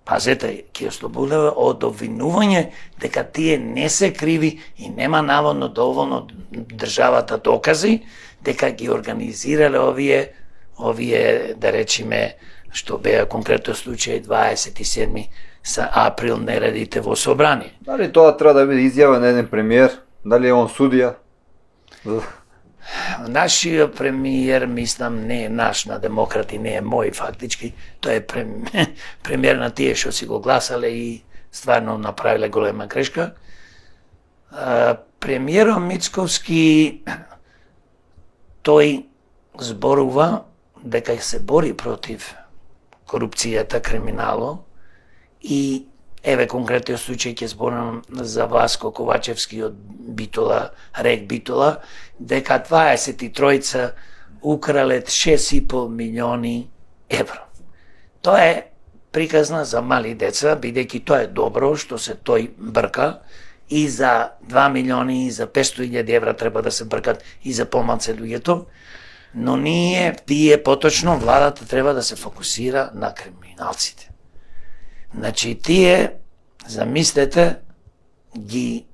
пазете, ќе ослободувале од обвинување дека тие не се криви и нема наводно доволно државата докази дека ги организирале овие да речеме што беа конкретно случај 27 април нередите во собрание. Дали тоа треба да биде изјава на еден премиер? Дали е он судија? Нашиот премиер, мислам, не е наш на демократи, не е мој фактички, тој е премиер на тие што си го гласале и стварно направиле голема грешка. Премиерот Мицковски, тој зборува дека се бори против корупцијата, криминало и еве конкретниот случај ќе зборам за Васко Ковачевски од Битола, Рек Битола, дека 23 украле 6,5 милиони евро. Тоа е приказна за мали деца, бидејќи тоа е добро што се тој брка и за 2 милиони и за 500.000 евра треба да се бркат и за помалце луѓето, но тие поточно владата треба да се фокусира на криминалците. Значи тие, замислете, ги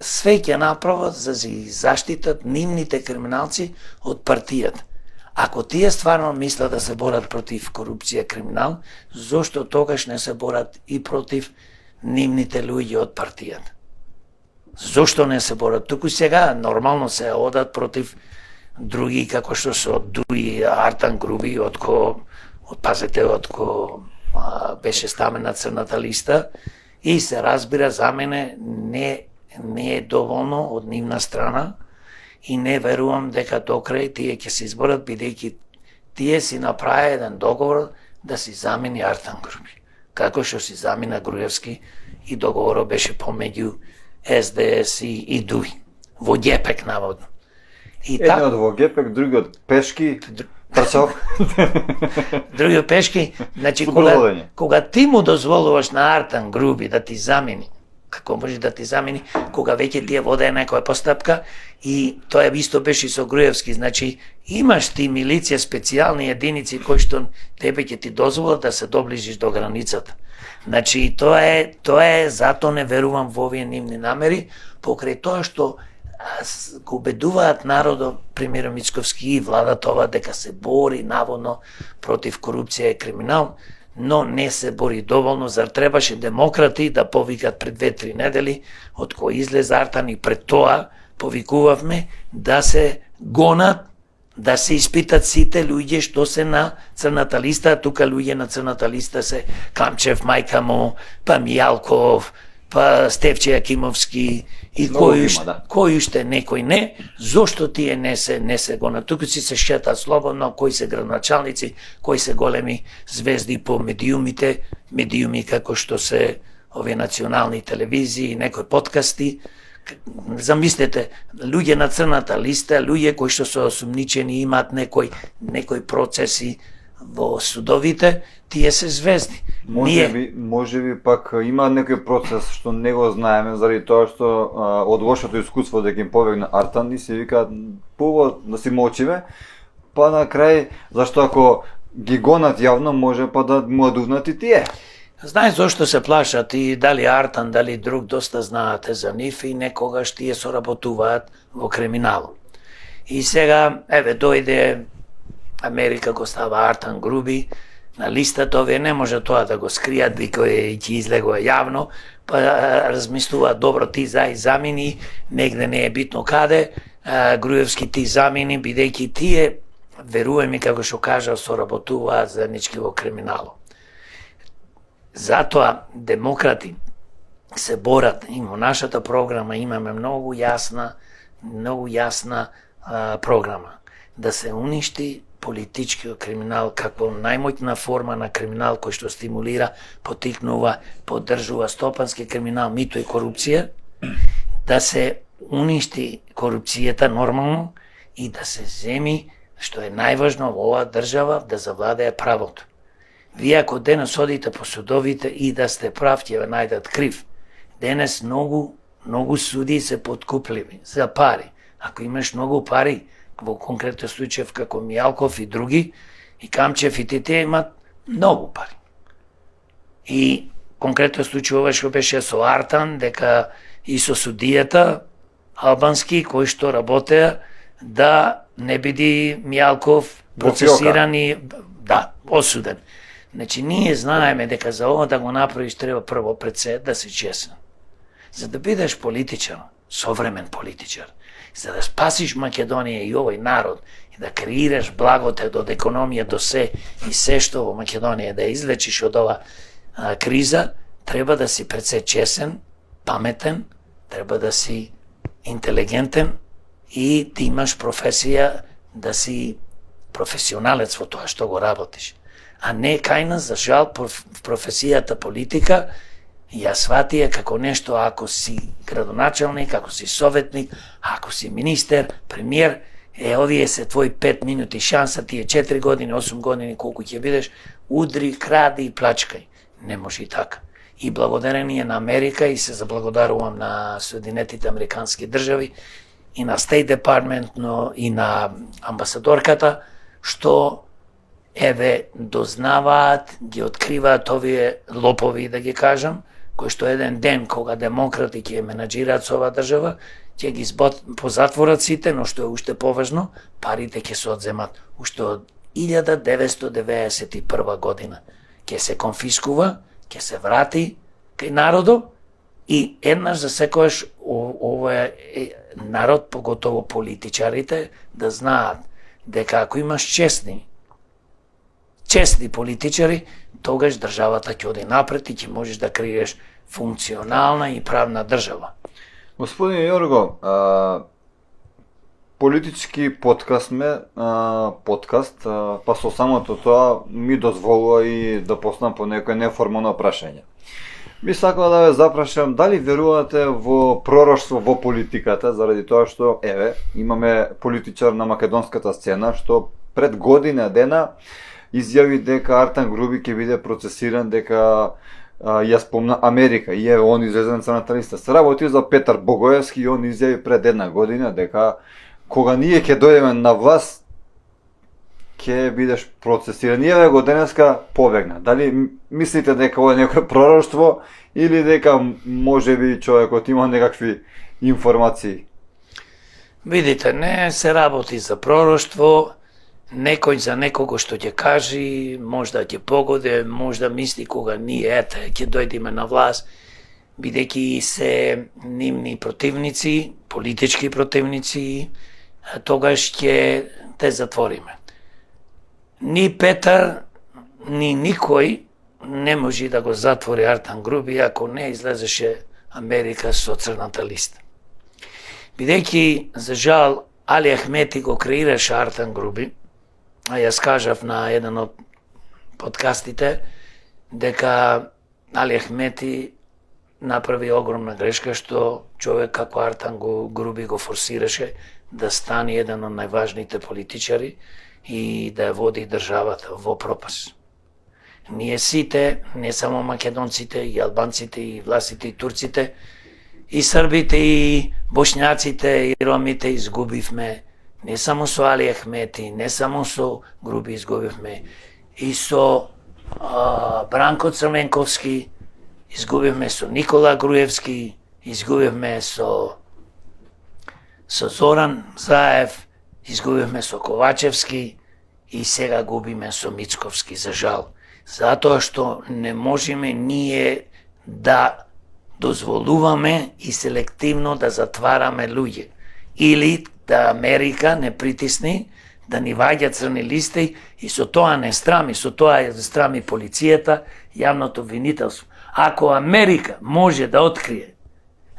све ќе направат за да ги заштитат нивните криминалци од партијата. Ако тие стварно мислат да се борат против корупција, криминал, зошто тогаш не се борат и против нивните луѓе од партијата? Зошто не се борат? Туку сега нормално се одат против други како што се Дуи Артан Груби, пазете, беше ставен на црната листа и се разбира за мене не е доволно од нивна страна и не верувам дека до крај тие ќе се изборат, бидејќи тие си направи еден договор да си замени Артан Груби. Како што си замина Груевски и договорот беше помеѓу СДС и Дуи. Во Ѓепек наводно. Едниот во Ѓепек, другиот пешки, трчал. Другиот пешки, значи кога ти му дозволуваш на Артан Груби да ти замени, како може да ти замени, кога веќе ти воде некоја постапка и тоа исто беше со Груевски, значи имаш ти милиција, специјални единици кои што тебе ќе ти дозволат да се доближиш до границата. Значи тоа е затоа не верувам во овие нивни намери, покрај тоа што го убедуваат народот, премиер Мицковски и владата ова дека се бори наводно против корупција и криминал, но не се бори доволно. Зар требаше демократи да повикат пред 2-3 недели од кои излезе Артан и пред тоа повикувавме да се гонат да се испитат сите луѓе што се на црната листа, тука луѓе на црната листа се Камчев, мајка му, па Мијалков, па Стефче Јакимовски и кој уште некој не, зошто тие не се го тука си се шетат слободно, кои се градоначалници, кои се големи звезди по медиуми како што се овие национални телевизии, некои подкасти. Замислете, луѓе на црната листа, луѓе кои што се осумничени, имаат некои процеси во судовите, тие се звезди. Може би пак има некој процес што не го знаеме заради тоа што од лошото искуство дека им побегна Артан и се викаат пово да си мочиме, па на крај зашто ако ги гонат јавно може па да му одувнат и тие. Знаеш зошто се плашат и дали Артан, дали друг, доста знаате за нив и некогаш тие соработуваат во криминалот. И сега, дојде Америка, го става Артан Груби на листата, овие не може тоа да го скријат, викај ќе излегува јавно, па размислуваат добро ти замени, негде не е битно каде, Груевски ти замени, бидејќи тие, веруваме како што кажа, соработуваат заеднички во криминалот. Затоа демократи се борат и во нашата програма имаме многу јасна програма да се уништи политичкиот криминал како најмоćна форма на криминал кој што стимулира, потикнува, поддржува стопански криминал, мито и корупција, да се уништи корупцијата нормално и да се земи, што е најважно во оваа држава, да завладее правото. Вие ако денес одите по судовите и да сте прав, ќе ве најдат крив. Денес многу суди се подкупливи за пари. Ако имаш многу пари, во конкретен случај како Мијалков и други, и Камчев и тие имат многу пари. И конкретен случај ова што беше со Артан, дека и со судијата албански кои што работеа да не биде Мијалков процесиран и осуден. Значи, ние знаеме дека за ова да го направиш треба прво пред се да си честен. За да бидеш политичар, современ политичар, за да спасиш Македонија и овој народ и да креираш благотет од економија до се и се што во Македонија да излечиш од ова криза, треба да си пред се честен, паметен, треба да си интелигентен и да имаш професија, да си професионалец во тоа што го работиш. А не кај нас, за жал, професијата политика ја сватија како нешто ако си градоначалник, ако си советник, ако си министер, премиер, овие се твои 5 минути шанса, тие 4 години, 8 години, колку ќе бидеш, удри, кради и плачкај. Не може и така. И благодарение на Америка, и се заблагодарувам на Соединетите Американски држави, и на State Department, но и на амбасадорката, што дознаваат, ги откриваат овие лопови, да ги кажам, кои што еден ден, кога демократи ќе менаџираат со оваа држава, ќе ги позатворат сите, но што е уште поважно, парите ќе се одземат уште од 1991 година. Ќе се конфискува, ќе се врати кај народот и еднаш за секојаш овој народ, поготово политичарите, да знаат дека ако имаш честни политичари, тогаш државата ќе оди напред и ќе можеш да креираш функционална и правна држава. Господин Јорго, политички подкаст па со самото тоа ми дозволува и да поставам по некој неформално прашање. Би сакал да ве запрашам дали верувате во пророштво во политиката, заради тоа што, имаме политичар на македонската сцена што пред година дена изјави дека Артан Груби ќе биде процесиран, дека ја спомна Америка и он излезе на црната листа. Се работи за Петар Богоевски и он изјави пред една година дека кога ние ќе дојдеме на власт ќе бидеш процесиран. И еве го денеска побегна. Дали мислите дека ова е некој пророштво или дека можеби човекот има некакви информации? Видите, не се работи за пророштво. Некој за некого што ќе кажи, можда ќе погоди, можда мисли кога ние ќе дојдеме на власт, бидејќи се нивни противници, политички противници, тогаш ќе те затвориме. Ни Петар, ни никој не може да го затвори Артан Груби ако не излезеше Америка со црната листа. Бидејќи, за жал, Али Ахмети го креираше Артан Груби, а јас кажав на еден од подкастите дека Али Ахмети направи огромна грешка што човек како Артан Груби го форсираше да стане еден од најважните политичари и да ја води државата во пропаст. Ние сите, не само македонците, и албанците, и власите, и турците, и србите, и бошњаците, и ромите изгубивме, не само со Али Ахмети, не само со Груби изгубивме, и со Бранко Црвенковски, изгубивме со Никола Груевски, изгубивме со Зоран Заев, изгубивме со Ковачевски и сега губиме со Мицковски, за жал. Затоа што не можеме ние да дозволуваме и селективно да затвараме луѓе. Или да Америка не притисни да ни ваѓа црни листи и со тоа не страми, со тоа страми полицијата, јавното обвинителство. Ако Америка може да открие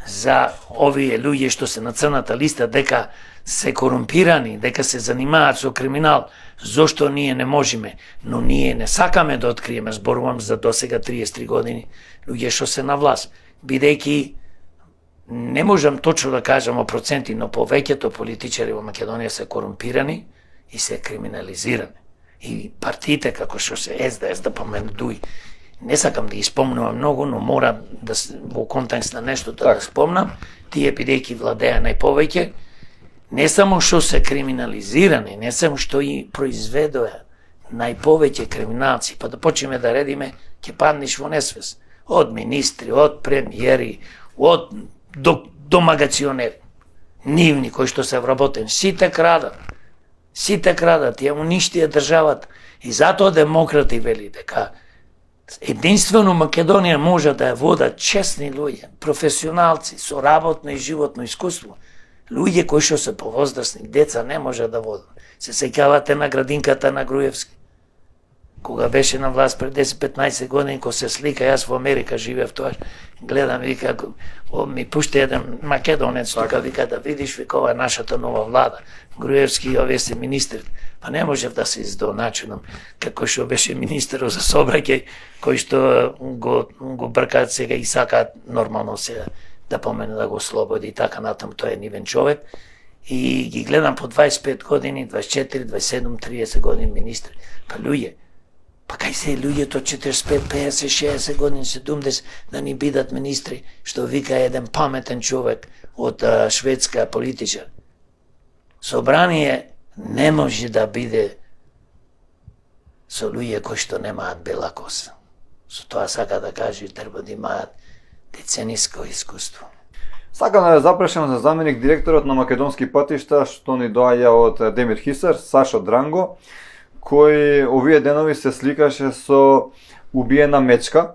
за овие луѓе што се на црната листа дека се корумпирани, дека се занимаат со криминал, зошто ние не можеме? Но ние не сакаме да откриеме, зборувам за досега 33 години, луѓе што се на власт. Бидејќи не можам точно да кажам о проценти, но повеќето политичари во Македонија се корумпирани и се криминализирани. И партиите како што се СДС, да помену ДУИ, не сакам да ги спомнувам многу, но мора да во контекст на нештото да спомнам, тие бидејќи владеа најповеќе, не само што се криминализирани, не само што и произведоа најповеќе криминалци, па да почнеме да редиме, ќе паднеш во несвест. Од министри, од премиери, од домагационери, нивни кои што се вработени, сите крадат, ја уништија државата. И затоа демократи вели дека единствено Македонија може да ја водат честни луѓе, професионалци со работно и животно искуство. Луѓе кои што се повозрасни, деца не може да водат. Се сеќавате на градинката на Груевски. Кога беше на власт пред 10-15 години, кога се слика, јас во Америка живеев тоа, гледам, вика, ми пуште еден македонец тука, вика, да видиш, вика, ова е нашата нова влада. Груевски и овие се министри. Па не можев да се издоначунам, како што беше министерот за сообраќај, кој што го бркаат сега и сакаат нормално сега да помене да го слободи и така натаму, тој е нивен човек. И ги гледам по 25 години, 24, 27, 30 години министри. Па луѓе, па кај се луѓето 45, 50, 60 години, 70 да ни бидат министри, што вика еден паметен човек од шведска политичар. Собрание не може да биде со луѓе кои што немаат бела коса. Со тоа сака да каже, треба да имаат децениско искуство. Сакам да ја запрашам за заменик директорот на Македонски патишта, што ни доаѓа од Демир Хисар, Сашо Дранго, кој овие денови се сликаше со убиена мечка,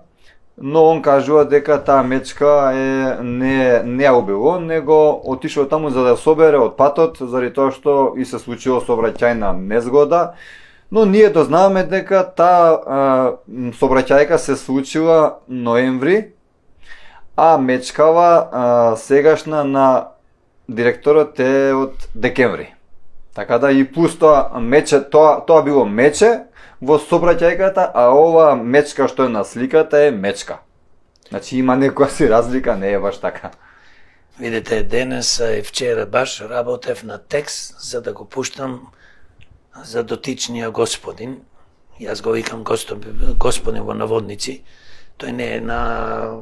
но он кажува дека таа мечка не ја убило, него отишол таму за да собере од патот, заради тоа што и се случило сообраќајна незгода, но ние дознаваме дека таа сообраќајка се случила ноември, а мечкава сегашна на директорот е од декември. Така да и плюс тоа мече, тоа било мече во сообраќајката, а ова мечка што е на сликата е мечка. Значи има некоја си разлика, не е баш така. Видите, денес и вчера баш работев на текст за да го пуштам за дотичниот господин. Јас го викам господин во наводници. Тој не е на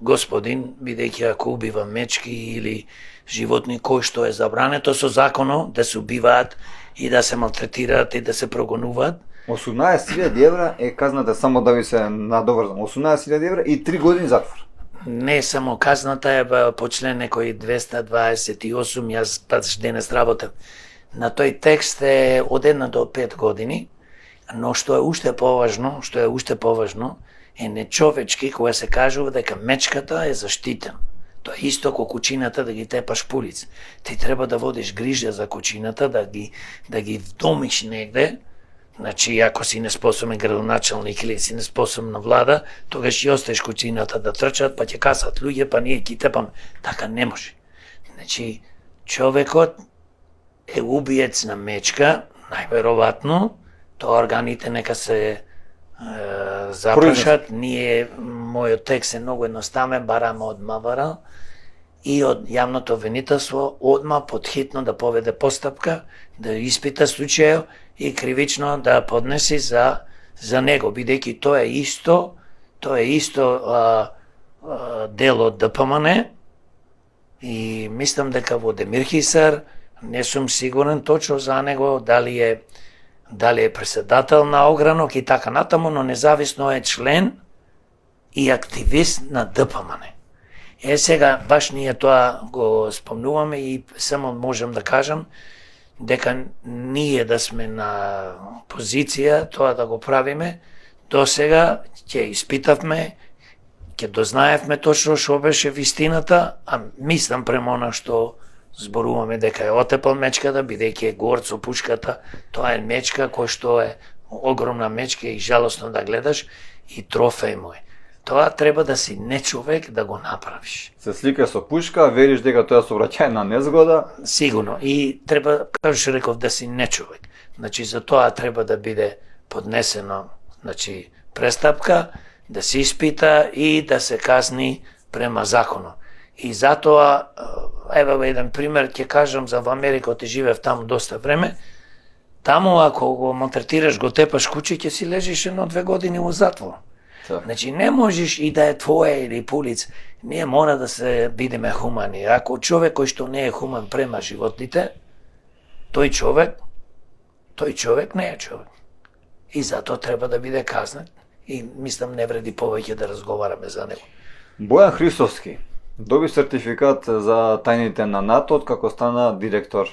господин, бидејќи ако убива мечки или животни кои што е забрането со законот да се убиваат и да се малтретираат и да се прогонуваат. 18.000 евра е казната, само да ви се надоврзам. 18.000 евра и 3 години затвор. Не само казната е по член некој 228, јас пат денес работам. На тој текст е од 1 до 5 години, но што е уште поважно, е нечовечки кога се кажува дека мечката е заштитена. Тоа е исто како кучината да ги тепаш по улица. Ти треба да водиш грижа за кучината, да ги вдомиш негде. Значи, ако си неспособен градоначалник или си неспособна влада, тогаш ќе оставиш кучината да трчат, па ќе касат луѓе, па ние ги тепаме. Така не може. Значи, човекот е убиец на мечка, најверојатно, тоа органите нека се запрашат. Ние, мојот текст е многу едноставен, бараме од МВР и од јавното обвинителство одма подхитно да поведе постапка, да испита случајот и кривично да поднеси за него, бидејќи тоа е исто дел од ДПМН и мислам дека во Демир Хисар, не сум сигурен точно за него дали е председател на огранок и така натаму, но независно е член и активист на ДПМН. Сега, баш ние тоа го спомнуваме и само можем да кажам дека ние да сме на позиција тоа да го правиме, до сега ќе испитавме, ќе дознаевме точно што беше вистината, а мислам према она што зборуваме дека е отепал мечката, бидејќи е горд со пушката, тоа е мечка кој што е огромна мечка и жалосно да гледаш и трофеј му е. Тоа треба да си нечовек да го направиш. Се слика со пушка, вериш дека тоа сообраќајна на незгода? Сигурно. И треба, како што реков, да си нечовек. Значи, за тоа треба да биде поднесено, значи, престапка, да се испита и да се казни према законот. И затоа, еве еден пример, ќе кажам за во Америка, оти живеев таму доста време, таму ако го малтретираш, го тепаш куче, ќе си лежиш 1-2 години во затвор. Значи, не можеш и да е твое или пулиц, ние мора да се бидеме хумани. Ако човек кој што не е хуман према животните, тој човек не е човек. И затоа треба да биде казнет. И мислам не вреди повеќе да разговараме за него. Бојан Христовски доби сертификат за тајните на НАТО како стана директор.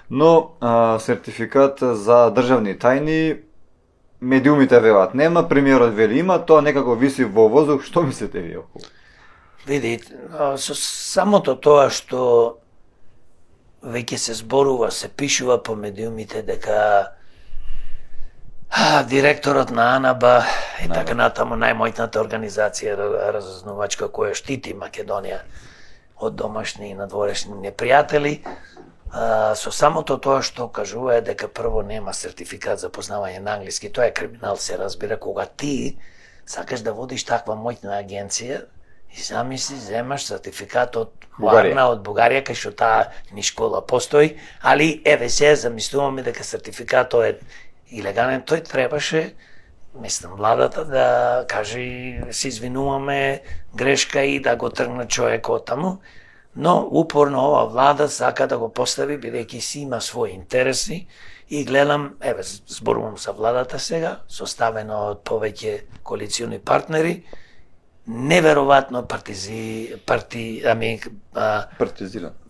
Но сертификат за државни тајни медиумите велат нема, премиерот вели има, тоа некако виси во воздух. Што мислите вие околу? Видите, со самото тоа што веќе се зборува, се пишува по медиумите дека директорот на АНАБА и така натаму најмојната организација разузнавачка која штити Македонија од домашни и надворешни непријатели, со самото тоа што кажува е дека прво нема сертификат за познавање на англиски, тоа е криминал, се разбира, кога ти сакаш да водиш таква моќна агенција и замисли, земаш сертификат од Варна, од Бугарија, кај што таа ни школа постои, али еве се замислуваме дека сертификатот е илегален, тој требаше, мислам, владата да каже се извинуваме, грешка и да го тргне човекот таму, но упорно ова влада сака да го постави, бидејќи си има своји интереси и гледам, еве, зборувам за владата сега, составено од повеќе коалициони партнери, неверојатно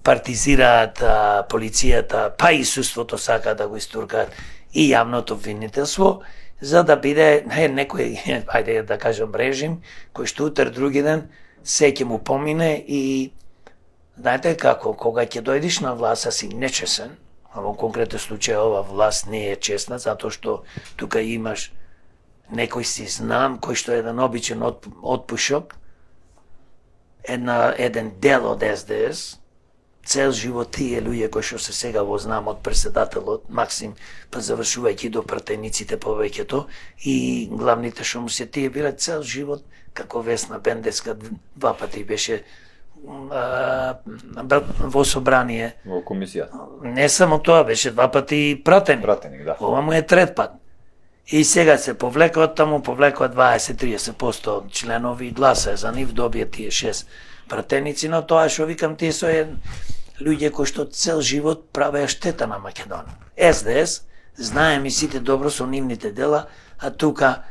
партизираат полицијата, па и суството сака да го истуркаат и јавното обвинителство, за да биде некој, ајде да кажем, режим, кој што утре други ден се ќе му помине и знаете како, кога ќе дојдеш на власт, си нечесен, а во конкретен случај ова власт не е честна, затоа што тука имаш некој си знам, кој што е еден обичен отпушок, еден дел од СДС, цел живот тие луѓе кои што се сега во знам од председателот Максим, па завршувајќи до пратениците повеќето и главните што му се тие биле цел живот, како Весна Бендевска 2 пати беше во собрание. Во комисија. Не само тоа, беше 2 пати пратеник. Да. Ова му е трет пат. И сега се повлекоа таму, 20-30% членови и гласа за нив, добија тие 6 пратеници, но тоа што викам, тие со луѓе кои што цел живот правеа штета на Македонија. СДС, знаеме сите добро со нивните дела, а тука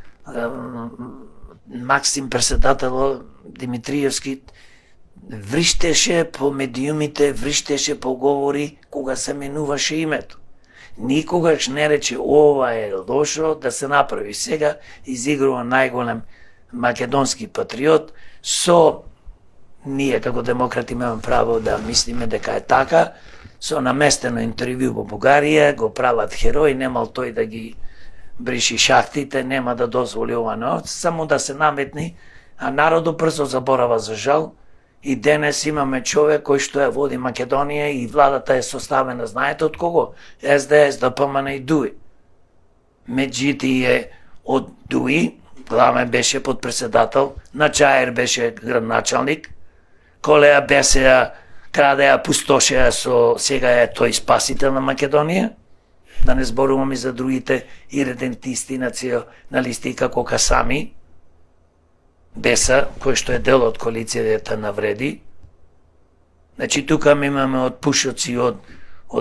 Максим председател Димитриевски вриштеше по медиумите, вриштеше по говори кога се менуваше името. Никогаш не рече ова е лошо да се направи. Сега изигрува најголем македонски патриот со ние како демократи имаме право да мислиме дека е така, со наместено интервју во Бугарија, го прават херои, немал тој да ги бриши шахтите, нема да дозволи ова, но само да се наметни, а народот брзо заборава за жал. И денес имаме човек кој што ја води Македонија и владата е составена, знаете од кого? СДС, ДПМН и ДУИ. Меджити од ДУИ, главен беше подпредседател, Начаер беше градначалник, Колеја Бесеја крадеја, пустошеја со сега е тој спасител на Македонија. Да не зборуваме за другите иредентисти, националисти како Касами, Беса, кој што е дел од коалицијата на Вреди. Значи, тука ми имаме од пушоци од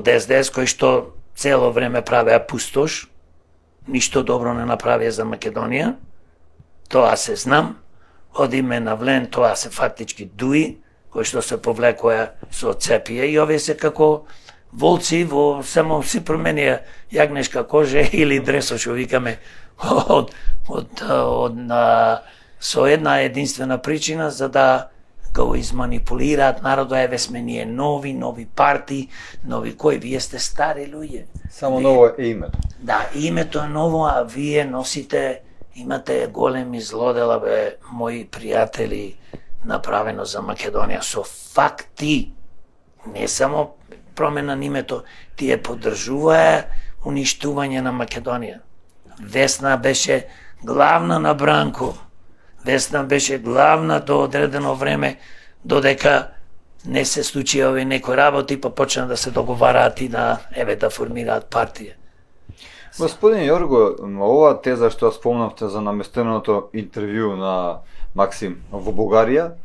СДС, кои што цело време правеа пустош, ништо добро не направија за Македонија. Тоа се знам. Одиме на Влен, тоа се фактички ДУИ, кои што се повлекоја со цепија и овие се како волци во само си променија јагнешка кожа или дресо што викаме со една единствена причина за да го изманипулираат народот. Еве сме ние нови партии, нови кои, вие сте стари луѓе. Само ново е името. Да, името е ново, а вие носите, имате големи злодела, бе, мои пријатели, направено за Македонија со факти. Не само промена на името, тие поддржуваа уништување на Македонија. Весна беше главна на Бранко. Весна беше главна до одредено време, додека не се случи овие некои работи, па почна да се договараат и да формираат партија. Господин Јорго, ова теза што спомнавте за наместеното интервју на Максим во Бугарија,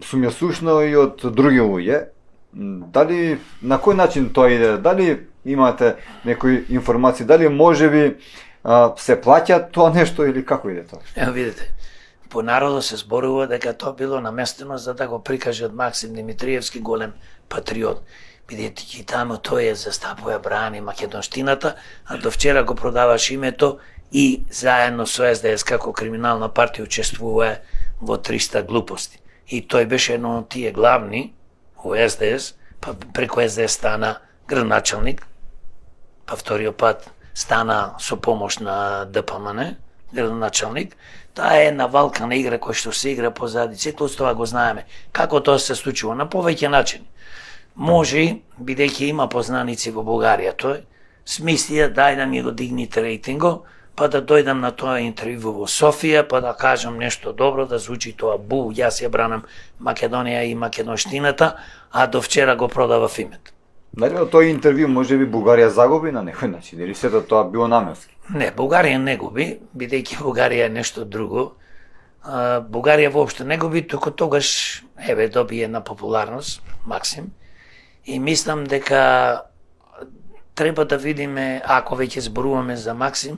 сум ја слушнал и од други луѓе. Дали, на кој начин тоа иде? Дали имате некои информации? Дали можеби се плаќа тоа нешто или како иде тоа? Ево видите, по народот се зборува дека тоа било наместено за да го прикажат Максим Димитриевски голем патриот. Бидејќи таму тој е застапува брани македонштината, а до вчера го продаваш името и заедно со СДС како криминална партија учествува во 300 глупости. И тој беше едно од тие главни во СДС, па преку СДС стана градначалник, па вториот пат стана со помош на ДПМН, градоначалник. Таа е една валкана игра која што се игра позади. Сето тоа го знаеме. Како тоа се случува? На повеќе начини. Може, бидејќи има познаници во Бугарија тој, смислија дај да ми го дигните рейтинго, па да дојдам на тоа интервју во Софија, па да кажам нешто добро, да звучи тоа бу, јас ја бранам Македонија и македонштината, а до вчера го продавав името. Дали од тој интервју можеби Бугарија загуби на некој начин, или сето тоа било наменски? Не, Бугарија не губи, бидејќи Бугарија е нешто друго. Бугарија воопшто не губи, туку тогаш добие на популарност Максим. И мислам дека треба да видиме, ако веќе зборуваме за Максим,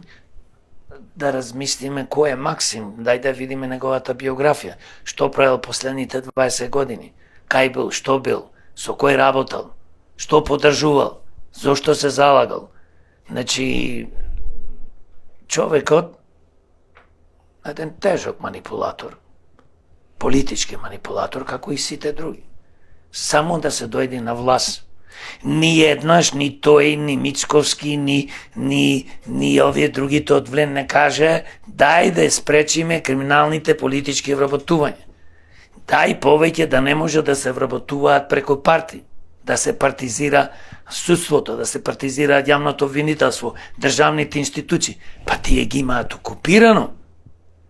да размислиме кој е Максим, дај да видиме неговата биографија, што правил последните 20 години, кај бил, што бил, со кој работел, што поддржувал, зошто се залагал. Значи, човекот е еден тежок манипулатор, политички манипулатор, како и сите други. Само да се дојде на власт. Ни еднаш, ни тој, ни Мицковски, ни овие другите од Влен не каже дај да спречиме криминалните политички вработувања. Дај повеќе да не може да се вработуваат преку партии, да се партизира судството, да се партизира јавното обвинителство, државните институции. Па тие ги имаат окупирано.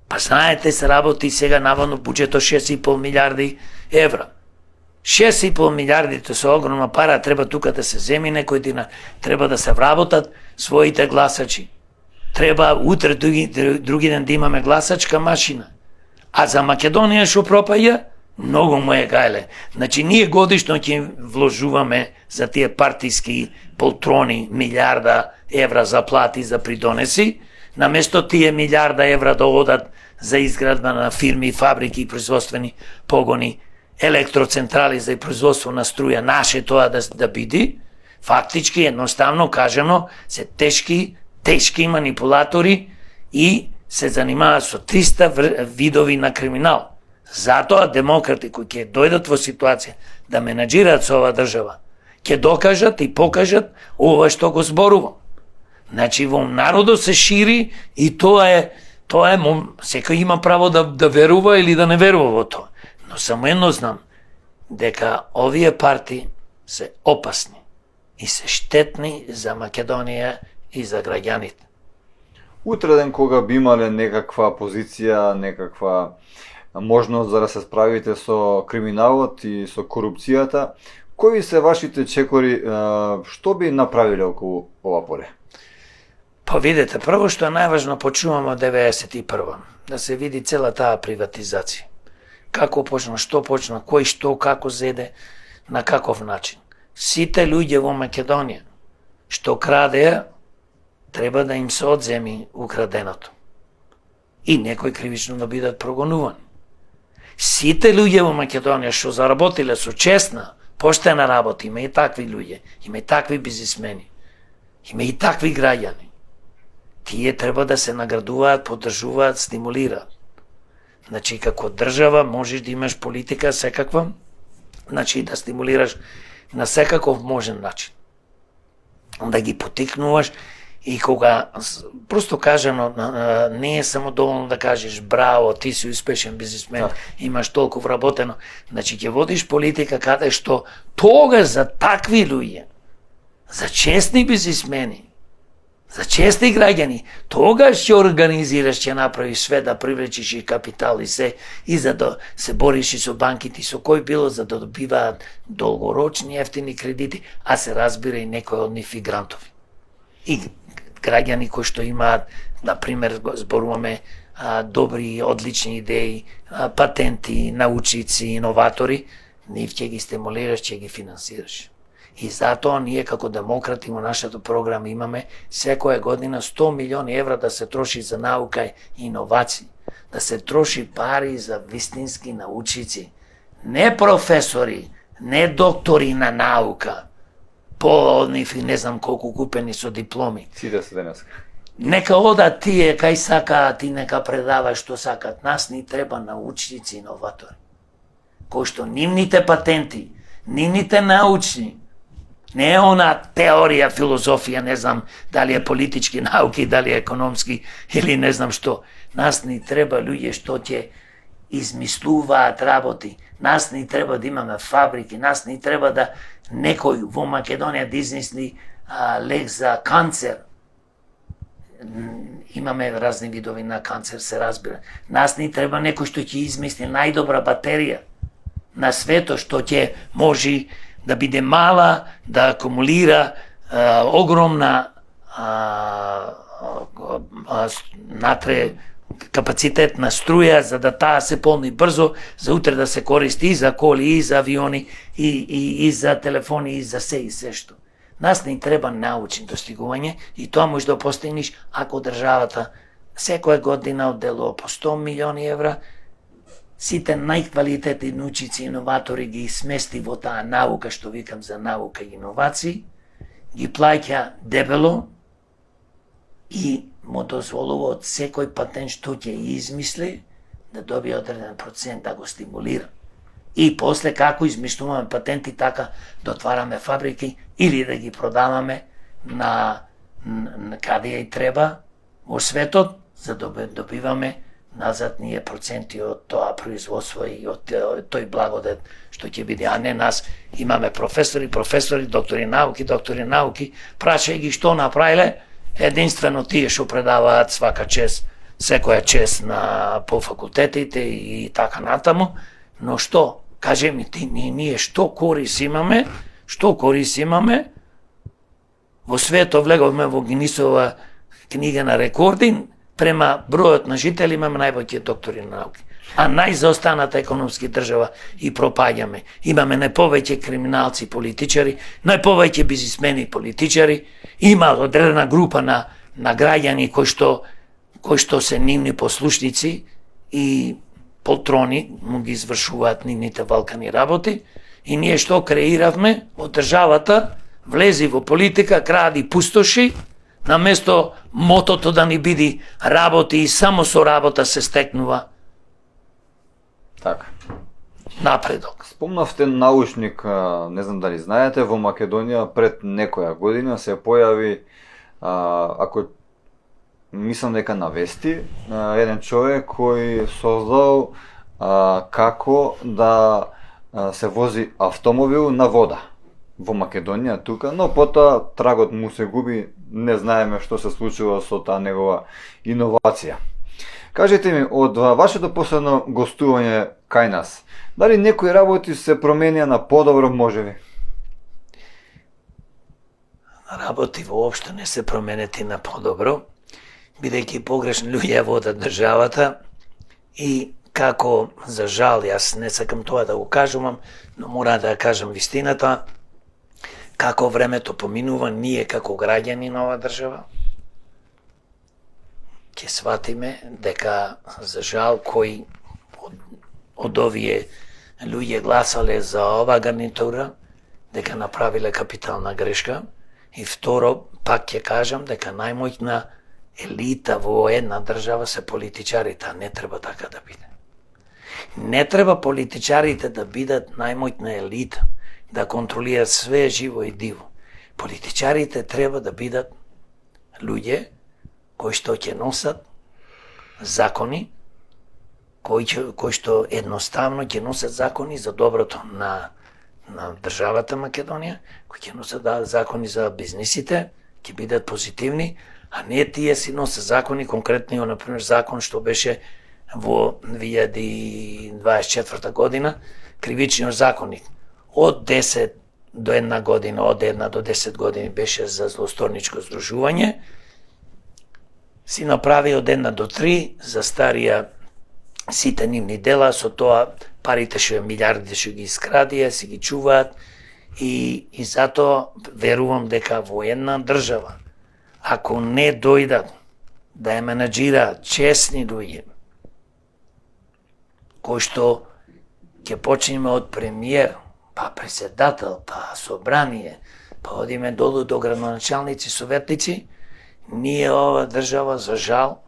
Па знаете, се работи сега наводно буџетот 6,5 милиарди евра. 6,5 милиардите со огромна пара, треба тука да се земи некој дина, треба да се вработат своите гласачи. Треба утре други ден да имаме гласачка машина. А за Македонија што пропаја, многу му е гајле. Значи ние годишно ќе вложуваме за тие партиски полтрони милиарда евра за плати, за придонеси, наместо тие милиарда евра да одат за изградба на фирми, фабрики и производствени погони, електроцентрали за производство на струја, наше тоа да биде, фактички, едноставно кажано, се тешки манипулатори и се занимаваат со 300 видови на криминал. Затоа демократи кои ќе дојдат во ситуација да менаџираат со ова држава, ќе докажат и покажат ова што го зборувам. Значи во народот се шири и тоа е секој има право да верува или да не верува во тоа. Но само едно знам, дека овие партии се опасни и се штетни за Македонија и за граѓаните. Утреден кога би имале некаква позиција, некаква можност за да се справите со криминалот и со корупцијата, кои се вашите чекори, што би направиле околу ова поле? Па видете, прво што е најважно почуваме од 91-а, да се види цела таа приватизација. Како почна, што почна, кој што, како зеде, на каков начин. Сите луѓе во Македонија што крадеа, треба да им се одземи украденото. И некои кривично да бидат прогонувани. Сите луѓе во Македонија што заработиле со честна, поштена работа, има и такви луѓе, има и такви бизнисмени, има и такви граѓани. Тие треба да се наградуваат, поддржуваат, стимулираат. Значи, како држава можеш да имаш политика секаква, значи да стимулираш на секаков можен начин. Да ги потикнуваш и кога, просто кажано, не е само доволно да кажеш браво, ти си успешен бизнисмен, имаш толку вработено. Значи, ќе водиш политика каде што тогаш за такви луѓе, за честни бизнисмени, за честни граѓани, тогаш ќе организираш, ќе направиш све да привлечиш и капитал и се, и за да се бориш и со банките, и со кој било, за да добиваат долгорочни ефтини кредити, а се разбира и некои од нив и грантови. И граѓани кои што имаат, например, зборуваме добри, одлични идеи, патенти, научници, иноватори, нив ќе ги стимулираш, ќе ги финансираш. И затоа ние како демократи во нашата програма имаме секоја година 100 милиони евра да се троши за наука и иновации, да се троши пари за вистински научници, не професори, не доктори на наука, по нив не знам колку купени со дипломи. Сите се денеска. Нека одат тие кај сакаат и нека предаваат што сакат. Нас ни треба научници и иноватори, кои што нивните патенти, нивните научни, не е она теорија, филозофија, не знам дали е политички науки, дали е економски или не знам што. Нас ни треба луѓе што ќе измислуваат работи. Нас ни треба да имаме фабрики, нас ни треба да некој во Македонија да измисли лек за канцер. Имаме разни видови на канцер, се разбира. Нас ни треба некој што ќе измисли најдобра батерија на светот, што ќе може да биде мала, да акумулира огромна натре капацитет на струја, за да таа се полни брзо, за утре да се користи и за коли, и за авиони, и за телефони, и за се и се што. Нас не треба научни достигување и тоа може да постигнеш ако државата секоја година одделува по 100 милиони евра, сите најквалитетни научници и иноватори ги смести во таа наука, што викам за наука и иновации, ги плаќа дебело и му дозволува од секој патент што ќе измисли да добие одреден процент да го стимулира. И после како измислуваме патенти, така да отвараме фабрики или да ги продаваме на каде ја и треба во светот, за да добиваме назад ние проценти од тоа производство и од тој благодет што ќе биде, а не нас имаме професори, доктори науки, прашај ги што направиле, единствено тие што предаваат свака чест, секоја чест по факултетите и така натаму, но што, кажи ми ти, ние што корис имаме, во свето влеговме во Гинисова книга на рекорди, према бројот на жители имаме најповеќе доктори на науки. А најзаостаната економски држава и пропаѓаме. Имаме најповеќе криминалци политичари, најповеќе бизнисмени политичари, има одредена група на граѓани кои што се нивни послушници и полтрони му ги извршуваат нивните валкани работи и ние што креиравме од државата, влези во политика, кради, пустоши, наместо мотото да ни биде работи и само со работа се стекнува Така. напредок. Спомнавте научник, не знам дали знаете, во Македонија пред некоја година се појави, ако мислам дека на вести, еден човек кој создал како да се вози автомобил на вода во Македонија тука, но потоа трагот му се губи, не знаеме што се случило со таа негова иновација. Кажете ми, од вашето последно гостување кај нас, дали некои работи се променија на подобро, можеби? Работи воопшто не се променети на подобро, бидејќи погрешни луѓе водат државата и како, за жал, јас не сакам тоа да го кажувам, но мора да кажам вистината, како времето поминува, ние како граѓани на оваа држава, ќе сватиме дека, за жал, кои од овие луѓе гласале за оваа гарнитура, дека направиле капитална грешка. И второ, пак ќе кажам дека најмоćна елита во една држава се политичарите, а не треба така да биде. Не треба политичарите да бидат најмоćна елита, да контролираат све живо и диво. Политичарите треба да бидат луѓе кои што ќе носат закони, кои што едноставно ќе носат закони за доброто на државата Македонија, кои ќе носат закони за бизнисите, ќе бидат позитивни, а не тие си носат закони, конкретно, например, закон што беше во 2024 година, кривичниот законник. Од 10 до 1 година, од 1 до 10 години беше за злосторничко здружување, си направи од 1 до 3 за старија сите нивни дела, со тоа парите што милиарди што ги искрадија, си ги чуваат и затоа верувам дека во една држава, ако не дојдат да ја менаџираат честни луѓе, кои што ќе почнеме од премиер, па председател, па собрание, па одиме долу до градоначалници, советници, ние ова држава, за жал,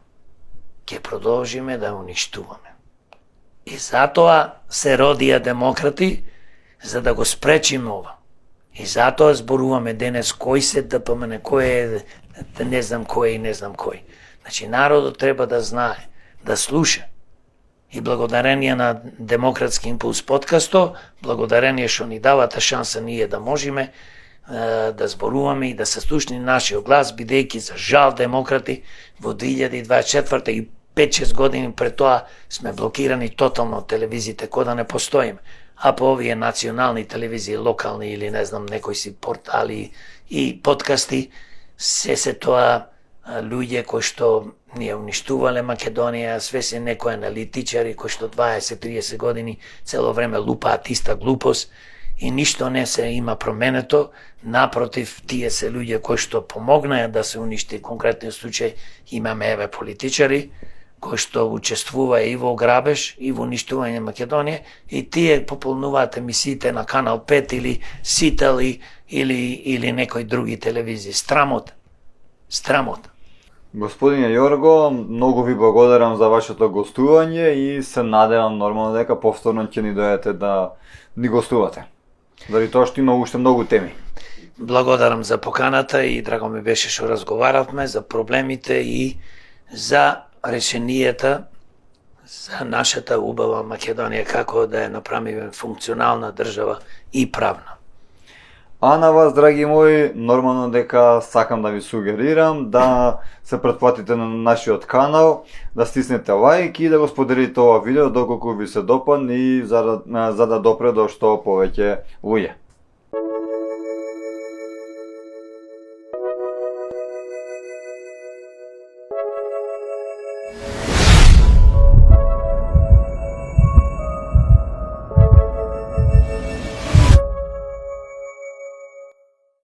ќе продолжиме да уништуваме. И затоа се родија демократи, за да го спречиме ова. И затоа зборуваме денес кој се ДПМН, кој е не знам кој и не знам кој. Значи, народот треба да знае, да слуша. И благодарение на Демократски импулс подкасто, благодарение што ни давате шанса ние да можеме да зборуваме и да се слушне нашиот глас, бидејќи за жал демократи во 2024 и 5-6 години пред тоа сме блокирани тотално од телевизиите, кој да не постоиме. А по овие национални телевизии, локални или не знам некои си портали и подкасти, се тоа луѓе кои што ние уништувале Македонија, све се некои аналитичари кои што 20-30 години цело време лупаат иста глупост и ништо не се има променето. Напротив, тие се луѓе кои што помогнаја да се уништи. Конкретниот случај имаме еве политичари кои што учествува и во грабеж и во уништување Македонија и тие пополнуваат емисиите на Канал 5 или Сител или некои други телевизии. Страмот. Господине Јорго, многу ви благодарам за вашето гостување и се надевам нормално дека повторно ќе ни дојдете да ни гостувате. Заради тоа што има уште многу теми. Благодарам за поканата и драго ми беше што разговаравме за проблемите и за решенијата за нашата убава Македонија, како да ја направиме функционална држава и правна. А на вас, драги мои, нормално дека сакам да ви сугерирам да се претплатите на нашиот канал, да стиснете лајк и да го споделите ова видео доколку ви се допадне и за да допре до што повеќе луѓе.